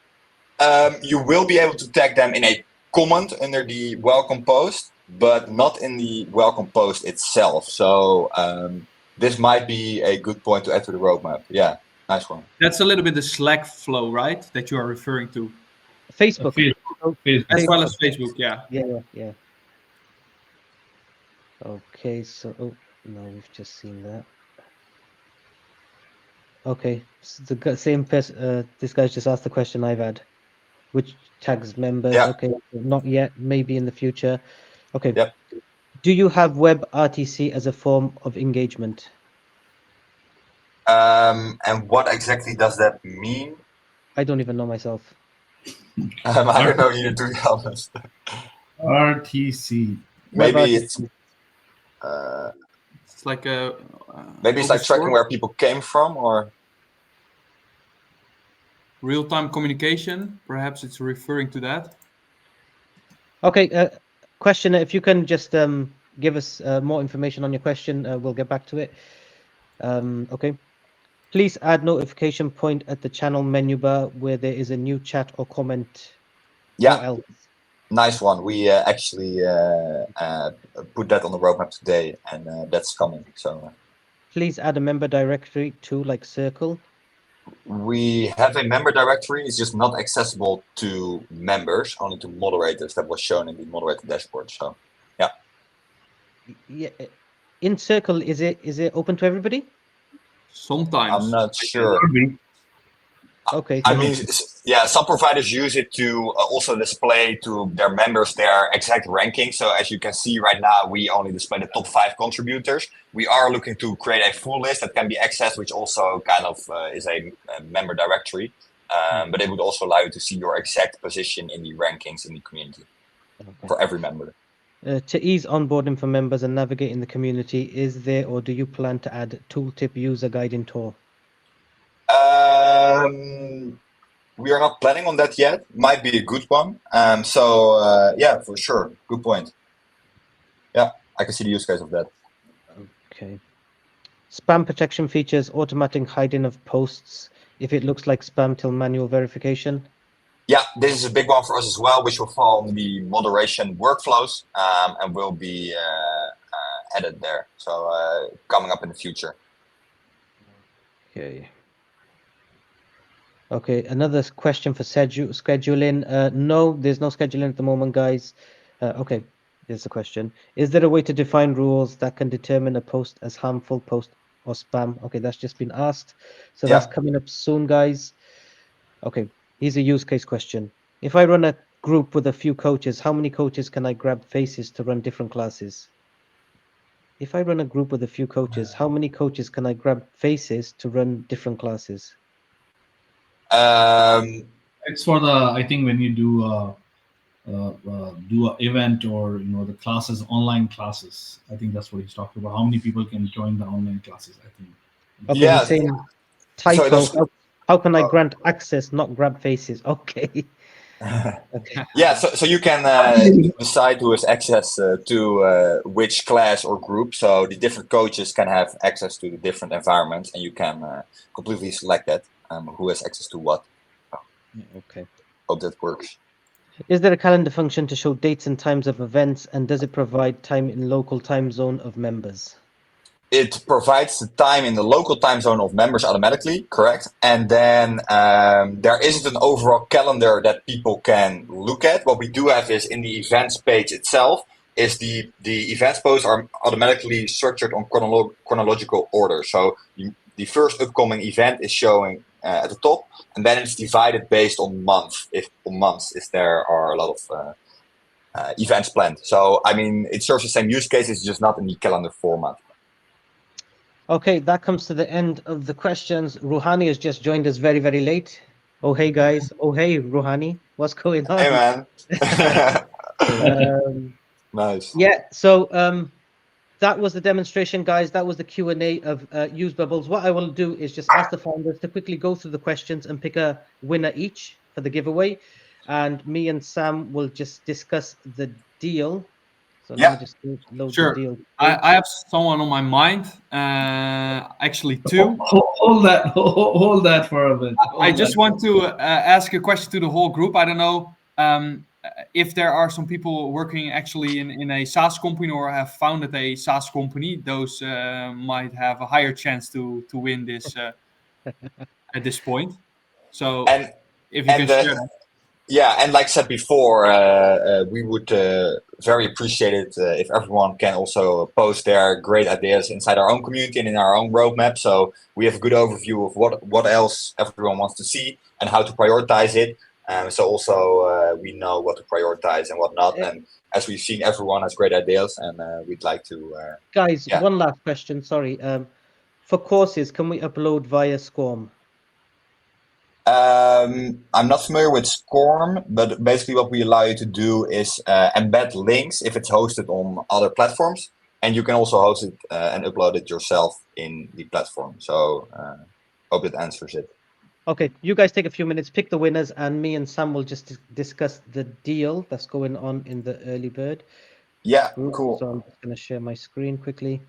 S3: You will be able to tag them in a comment under the welcome post, but not in the welcome post itself. So this might be a good point to add to the roadmap. Yeah, nice one.
S4: That's a little bit the Slack flow, right? That you are referring to.
S1: Facebook.
S2: Facebook.
S4: As well as Facebook, yeah.
S1: Yeah. Okay, so no, we've just seen that. Okay, so the same person. This guy's just asked the question I've had, which tags members.
S3: Yeah.
S1: Okay, not yet. Maybe in the future. Okay.
S3: Yep.
S1: Do you have web RTC as a form of engagement?
S3: And what exactly does that mean?
S1: I don't even know myself.
S3: I don't know either, to be honest.
S2: RTC.
S3: Maybe it's
S4: It's like a
S3: maybe it's like tracking where people came from, or
S4: real-time communication. Perhaps it's referring to that.
S1: Okay, question. If you can just give us more information on your question, we'll get back to it. Okay. Please add notification point at the channel menu bar where there is a new chat or comment.
S3: Yeah,
S1: Or else.
S3: nice one. We actually put that on the roadmap today, and that's coming. So
S1: Please add a member directory too, like Circle.
S3: we have a member directory. It's just not accessible to members, only to moderators. That was shown in the moderator dashboard. So
S1: Yeah. In Circle, is it open to everybody?
S4: Sometimes.
S3: I'm not sure.
S2: Could be.
S1: Okay.
S3: I
S1: So
S3: mean, yeah, some providers use it to also display to their members their exact ranking. So as you can see right now, we only display the top 5 contributors. We are looking to create a full list that can be accessed, which also kind of is a member directory. But it would also allow you to see your exact position in the rankings in the community for every member.
S1: To ease onboarding for members and navigating the community, is there or do you plan to add tooltip user guiding tour?
S3: We are not planning on that yet. Might be a good one. Yeah, for sure. Good point. Yeah, I can see the use case of that.
S1: Okay. Spam protection features, automatic hiding of posts if it looks like spam till manual verification.
S3: Yeah, this is a big one for us as well, which will fall in the moderation workflows and will be added there. So coming up in the future.
S1: Okay. Okay, another question for scheduling. No, there's no scheduling at the moment, guys. Okay, here's the question. Is there a way to define rules that can determine a post as harmful post or spam? Okay, that's just been asked. So that's
S3: Yeah.
S1: coming up soon, guys. Okay, here's a use case question. If I run a group with a few coaches, how many coaches can I grab faces to run different classes? If I run a group with a few coaches, how many coaches can I grab faces to run different classes?
S2: It's for the, I think when you do an event or the classes, online classes. I think that's what he's talking about. How many people can join the online classes? I think.
S1: Okay,
S3: Yeah.
S1: he's saying
S3: So
S1: typo.
S3: those.
S1: How can I grant access, not grab faces? Okay. Okay.
S3: Yeah, so you can decide who has access to which class or group. So the different coaches can have access to the different environments, and you can completely select that who has access to what.
S1: Okay.
S3: Hope that works.
S1: Is there a calendar function to show dates and times of events, and does it provide time in local time zone of members?
S3: It provides the time in the local time zone of members automatically, correct? And then there isn't an overall calendar that people can look at. What we do have is in the events page itself, is the events posts are automatically structured on chronological order. So the first upcoming event is showing at the top, and then it's divided based on months if there are a lot of events planned. So I mean, it serves the same use case. It's just not in the calendar format.
S1: Okay, that comes to the end of the questions. Rouhani has just joined us very, very late. Oh, hey, guys. Oh, hey, Rouhani. What's going on?
S3: Hey, man. Nice.
S1: Yeah, so that was the demonstration, guys. That was the Q&A of Use Bubbles. What I will do is just ask the founders to quickly go through the questions and pick a winner each for the giveaway. And me and Sam will just discuss the deal. So let me just load
S4: Sure.
S1: the deal.
S4: I have someone on my mind. Actually, two.
S2: Hold that for a bit.
S4: I just want to ask a question to the whole group. I don't know if there are some people working actually in a SaaS company or have founded a SaaS company. Those might have a higher chance to win this at this point. So
S3: And
S4: if you can share that.
S3: yeah, and like I said before, we would very appreciate it if everyone can also post their great ideas inside our own community and in our own roadmap. So we have a good overview of what else everyone wants to see and how to prioritize it. So also we know what to prioritize and what not. And as we've seen, everyone has great ideas, and we'd like to.
S1: Guys, one last question. Sorry. For courses, can we upload via SCORM?
S3: I'm not familiar with SCORM, but basically what we allow you to do is embed links if it's hosted on other platforms, and you can also host it and upload it yourself in the platform. So hope it answers it.
S1: Okay, you guys take a few minutes, pick the winners, and me and Sam will just discuss the deal that's going on in the early bird.
S3: Yeah,
S1: group.
S3: cool.
S1: So I'm just going to share my screen quickly.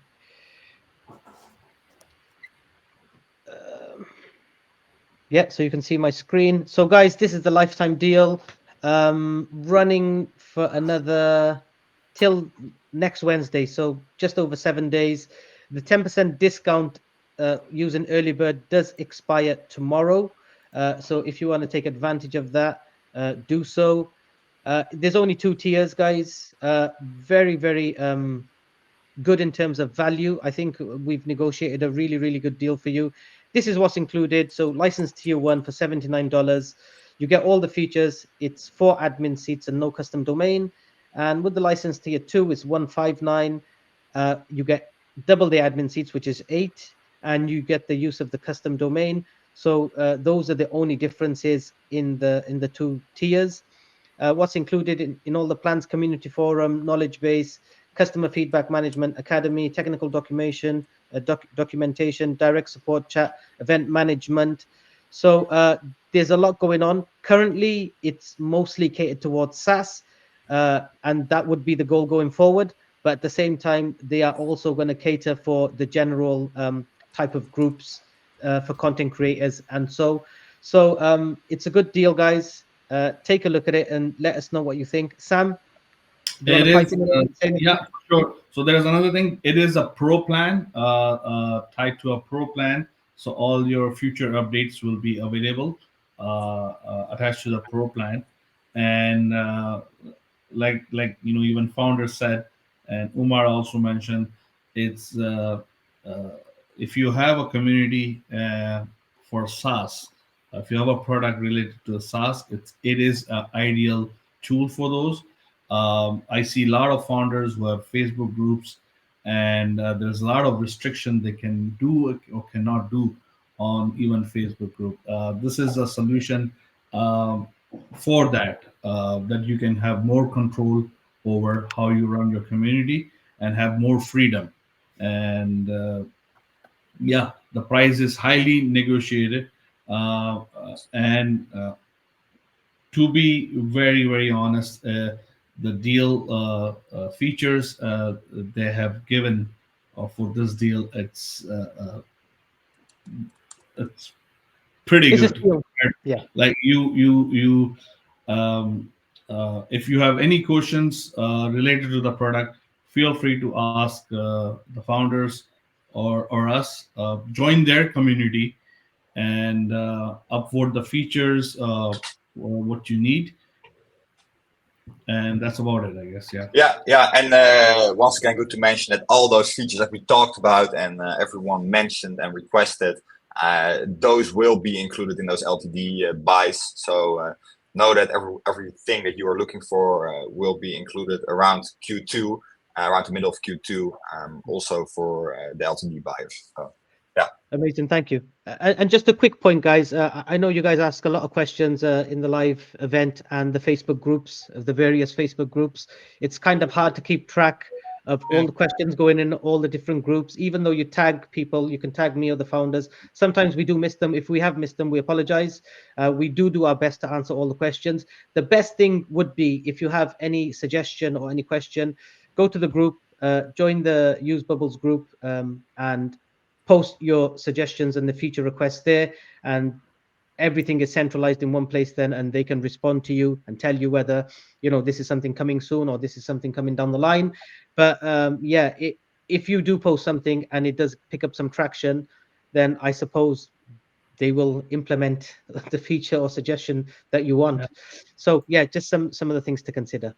S1: Yeah, so you can see my screen. So guys, this is the lifetime deal, running for another till next Wednesday. So just over 7 days. The 10% discount using early bird does expire tomorrow. So if you want to take advantage of that, do so. There's only 2 tiers, guys. Very, very good in terms of value. I think we've negotiated a really, really good deal for you. This is what's included. So license tier 1 for $79. You get all the features. It's 4 admin seats and no custom domain. And with the license tier 2, it's 159. You get double the admin seats, which is 8, and you get the use of the custom domain. So those are the only differences in the 2 tiers. What's included in all the plans: community forum, knowledge base, customer feedback management, academy, technical documentation, direct support chat, event management. So there's a lot going on. Currently, it's mostly catered towards SaaS, and that would be the goal going forward. But at the same time, they are also going to cater for the general type of groups for content creators. And so it's a good deal, guys. Take a look at it and let us know what you think. Sam, do you want
S2: It
S1: to pipe
S2: is,
S1: in and say anything?
S2: yeah, sure. So there's another thing. It is a pro plan, tied to a pro plan. So all your future updates will be available, attached to the pro plan. And even founder said, and Umar also mentioned, it's if you have a community for SaaS, if you have a product related to the SaaS, it is an ideal tool for those. I see a lot of founders who have Facebook groups, and there's a lot of restriction they can do or cannot do on even Facebook group. This is a solution for that you can have more control over how you run your community and have more freedom. And yeah, the price is highly negotiated, and to be very, very honest, the deal features they have given for this deal, it's pretty
S1: It's a
S2: good.
S1: steal. Yeah.
S2: Like if you have any questions related to the product, feel free to ask the founders or us. Join their community and upvote the features or what you need, and that's about it, I guess. Yeah.
S3: Yeah. And once again, good to mention that all those features that we talked about and everyone mentioned and requested, those will be included in those LTD buys. So know that everything that you are looking for will be included around Q2, around the middle of Q2, also for the LTD buyers. So, yeah.
S1: Amazing, thank you. And just a quick point, guys. I know you guys ask a lot of questions in the live event and the Facebook groups, of the various Facebook groups. It's kind of hard to keep track of all the questions going in all the different groups. Even though you tag people, you can tag me or the founders. Sometimes we do miss them. If we have missed them, we apologize. We do our best to answer all the questions. The best thing would be, if you have any suggestion or any question, go to the group, join the Use Bubbles group, and post your suggestions and the feature requests there, and everything is centralized in one place then, and they can respond to you and tell you whether this is something coming soon or this is something coming down the line. But if you do post something and it does pick up some traction, then I suppose they will implement the feature or suggestion that you want. So yeah, just some of the things to consider.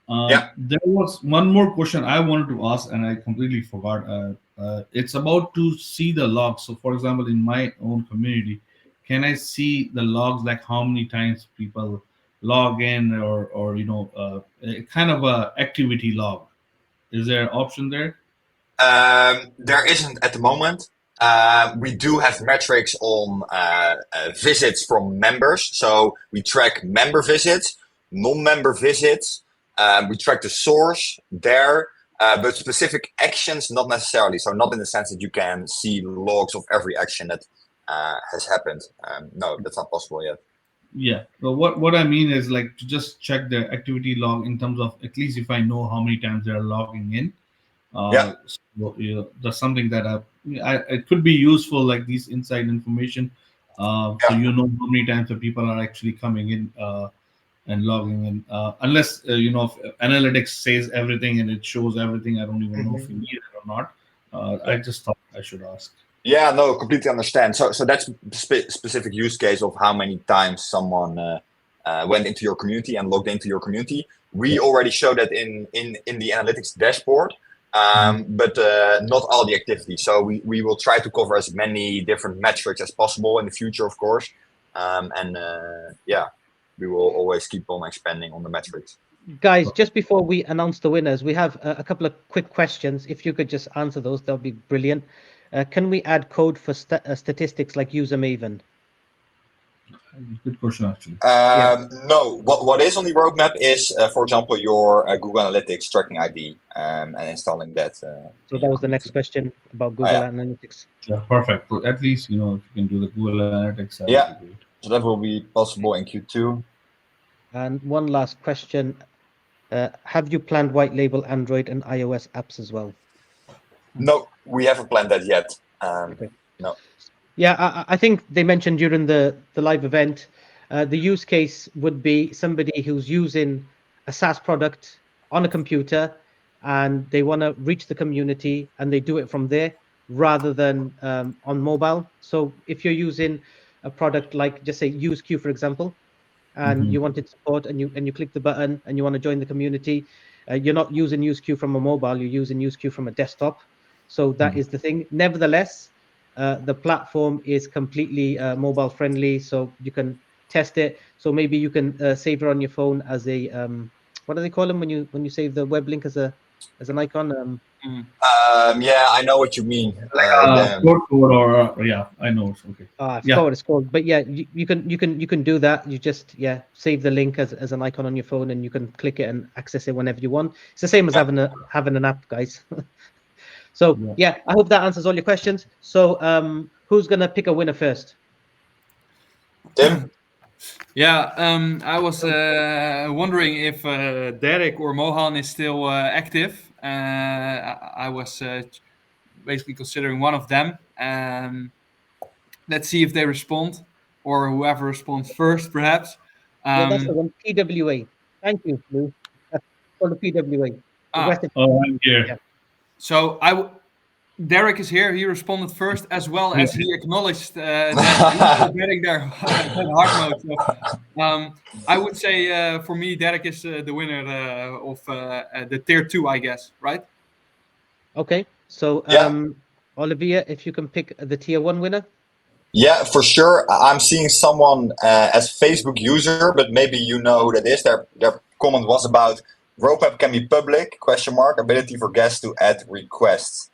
S2: There was one more question I wanted to ask, and I completely forgot. It's about to see the logs. So, for example, in my own community, can I see the logs, like how many times people log in, or kind of a activity log? Is there an option there?
S3: There isn't at the moment. We do have metrics on visits from members. So we track member visits, non-member visits. We track the source there, but specific actions, not necessarily. So not in the sense that you can see logs of every action that has happened. No, that's not possible yet.
S2: Yeah. So what I mean is, like, to just check the activity log in terms of, at least if I know how many times they're logging in. So, that's something that it could be useful, like these inside information So you know how many times the people are actually coming in and logging in. Unless if analytics says everything and it shows everything, I don't even know if you need it or not. I just thought I should ask.
S3: Yeah, no, completely understand. So that's specific use case of how many times someone went into your community and logged into your community. We already show that in the analytics dashboard, but not all the activities. So we will try to cover as many different metrics as possible in the future, of course. We will always keep on expanding on the metrics.
S1: Guys, just before we announce the winners, we have a couple of quick questions. If you could just answer those, that would be brilliant. Can we add code for statistics like user Maven?
S2: Good question, actually.
S3: No, what is on the roadmap is, for example, your Google Analytics tracking ID and installing that.
S1: So that was the next question about Google Analytics.
S2: Yeah, perfect. So at least, if you can do the Google Analytics, that
S3: would
S2: be great.
S3: So that will be possible in Q2.
S1: And one last question. Have you planned white label Android and iOS apps as well?
S3: No, we haven't planned that yet.
S1: Okay.
S3: No.
S1: Yeah, I think they mentioned during the live event, the use case would be somebody who's using a SaaS product on a computer and they want to reach the community and they do it from there rather than on mobile. So if you're using a product like, just say UseQ, for example, and you wanted support and you click the button and you want to join the community, you're not using UseQ from a mobile, you're using UseQ from a desktop. So that is the thing. Nevertheless, the platform is completely mobile friendly, so you can test it. So maybe you can save it on your phone as a what do they call them when you save the web link as an icon?
S3: Yeah, I know what you mean.
S2: Code or yeah, I know. It's okay.
S1: I forgot what it's called, but yeah, you can do that. You just save the link as an icon on your phone, and you can click it and access it whenever you want. It's the same as having an app, guys. So yeah, I hope that answers all your questions. So who's gonna pick a winner first?
S3: Tim?
S4: Yeah, I was wondering if Derek or Mohan is still active. I was basically considering one of them. Let's see if they respond, or whoever responds first, perhaps.
S1: Yeah, that's the one. PWA. Thank you, Lou. That's for the PWA.
S2: I'm here.
S1: Yeah.
S4: So Derek is here. He responded first, as well as he acknowledged that he's getting their hard mode. So, I would say for me, Derek is the winner of the tier 2, I guess, right?
S1: Okay. So Olivia, if you can pick the tier 1 winner.
S3: Yeah, for sure. I'm seeing someone as Facebook user, but maybe you know who that is. Their comment was about roadmap can be public, ? Ability for guests to add requests.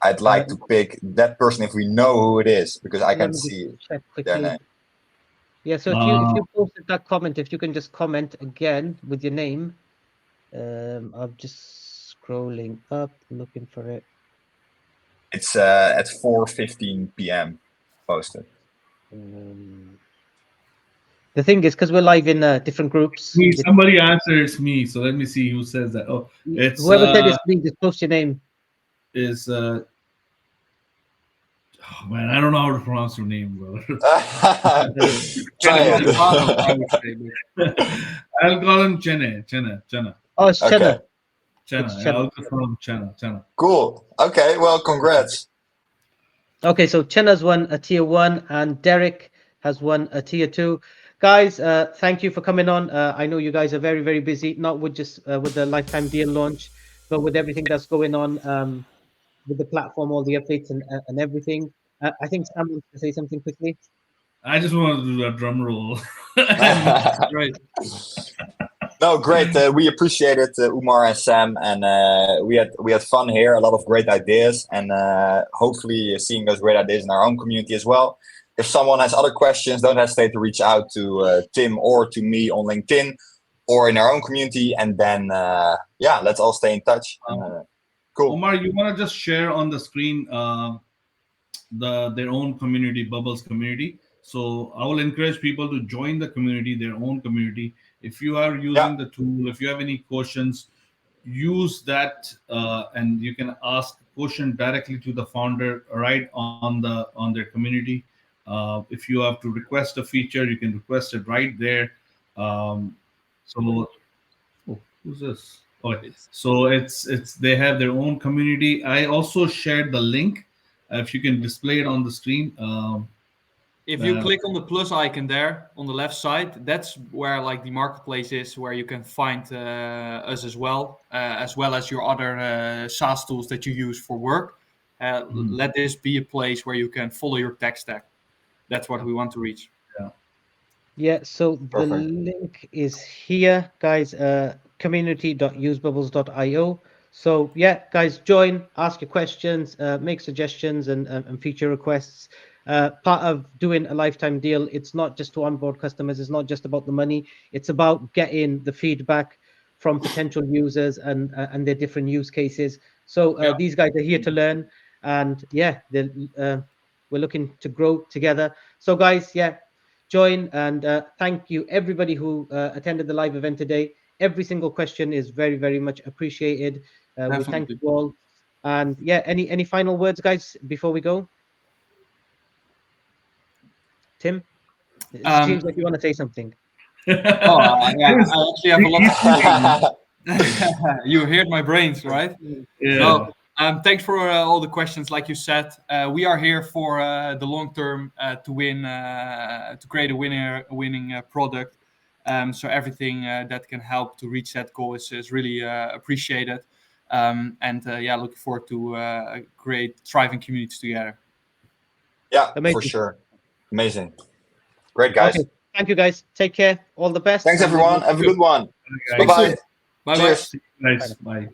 S3: I'd like to pick that person if we know who it is, because I can see their name.
S1: Yeah, so if you posted that comment, if you can just comment again with your name. I'm just scrolling up, looking for it.
S3: It's at 4:15 p.m. posted.
S1: The thing is, because we're live in different groups.
S2: Somebody answers me, so let me see who says that. Oh, it's
S1: whoever said it's me. Just post your name.
S2: Is oh man, I don't know how to pronounce your name, brother.
S3: Try it.
S2: I'll call him Chenna.
S1: Oh, it's Chenna.
S2: Okay. Chenna. I'll call him Chenna.
S3: Cool. Okay. Well, congrats.
S1: Okay, so Chenna's won a tier 1, and Derek has won a tier 2. Guys, thank you for coming on. I know you guys are very, very busy, not with just with the lifetime deal launch, but with everything that's going on with the platform, all the updates and everything. I think Sam wants to say something quickly.
S2: I just wanted to do a drum roll.
S4: Right.
S3: No, great. We appreciate it, Umar and Sam, and we had fun here. A lot of great ideas, and hopefully seeing those great ideas in our own community as well. If someone has other questions, don't hesitate to reach out to Tim or to me on LinkedIn or in our own community, and then let's all stay in touch. Cool.
S2: Omar, you want to just share on the screen their own community, Bubbles community. So I will encourage people to join the community, their own community. If you are using the tool, if you have any questions, use that, and you can ask a question directly to the founder right on their community. If you have to request a feature, you can request it right there. So, who's this? Okay. So it's they have their own community. I also shared the link. If you can display it on the screen.
S4: If you click on the plus icon there on the left side, that's where like the marketplace is, where you can find us as well as your other SaaS tools that you use for work. Let this be a place where you can follow your tech stack. That's what we want to reach.
S1: Yeah, so the
S3: Perfect.
S1: link is here, guys, community.usebubbles.io. So yeah, guys, join, ask your questions, make suggestions and feature requests. Part of doing a lifetime deal, it's not just to onboard customers, it's not just about the money, it's about getting the feedback from potential users and their different use cases. So these guys are here to learn, and yeah, we're looking to grow together. So guys, yeah, join, and thank you everybody who attended the live event today. Every single question is very, very much appreciated. We thank
S4: Definitely.
S1: you all. And yeah, any final words, guys, before we go? Tim, it seems like you want to say something.
S4: Yeah, I actually have a lot to say. You heard my brains, right?
S2: Yeah.
S4: No, thanks for all the questions. Like you said, we are here for the long term to win, to create a winning product. So everything that can help to reach that goal is really appreciated. And yeah, looking forward to create thriving communities together.
S3: Yeah,
S1: Amazing.
S3: for sure. Amazing. Great, guys.
S1: Okay, thank you, guys. Take care. All the best.
S3: Thanks,
S1: and
S3: everyone. Have a good one.
S2: Guys.
S3: Bye-bye.
S4: Bye-bye.
S3: Cheers.
S2: Nice. Bye.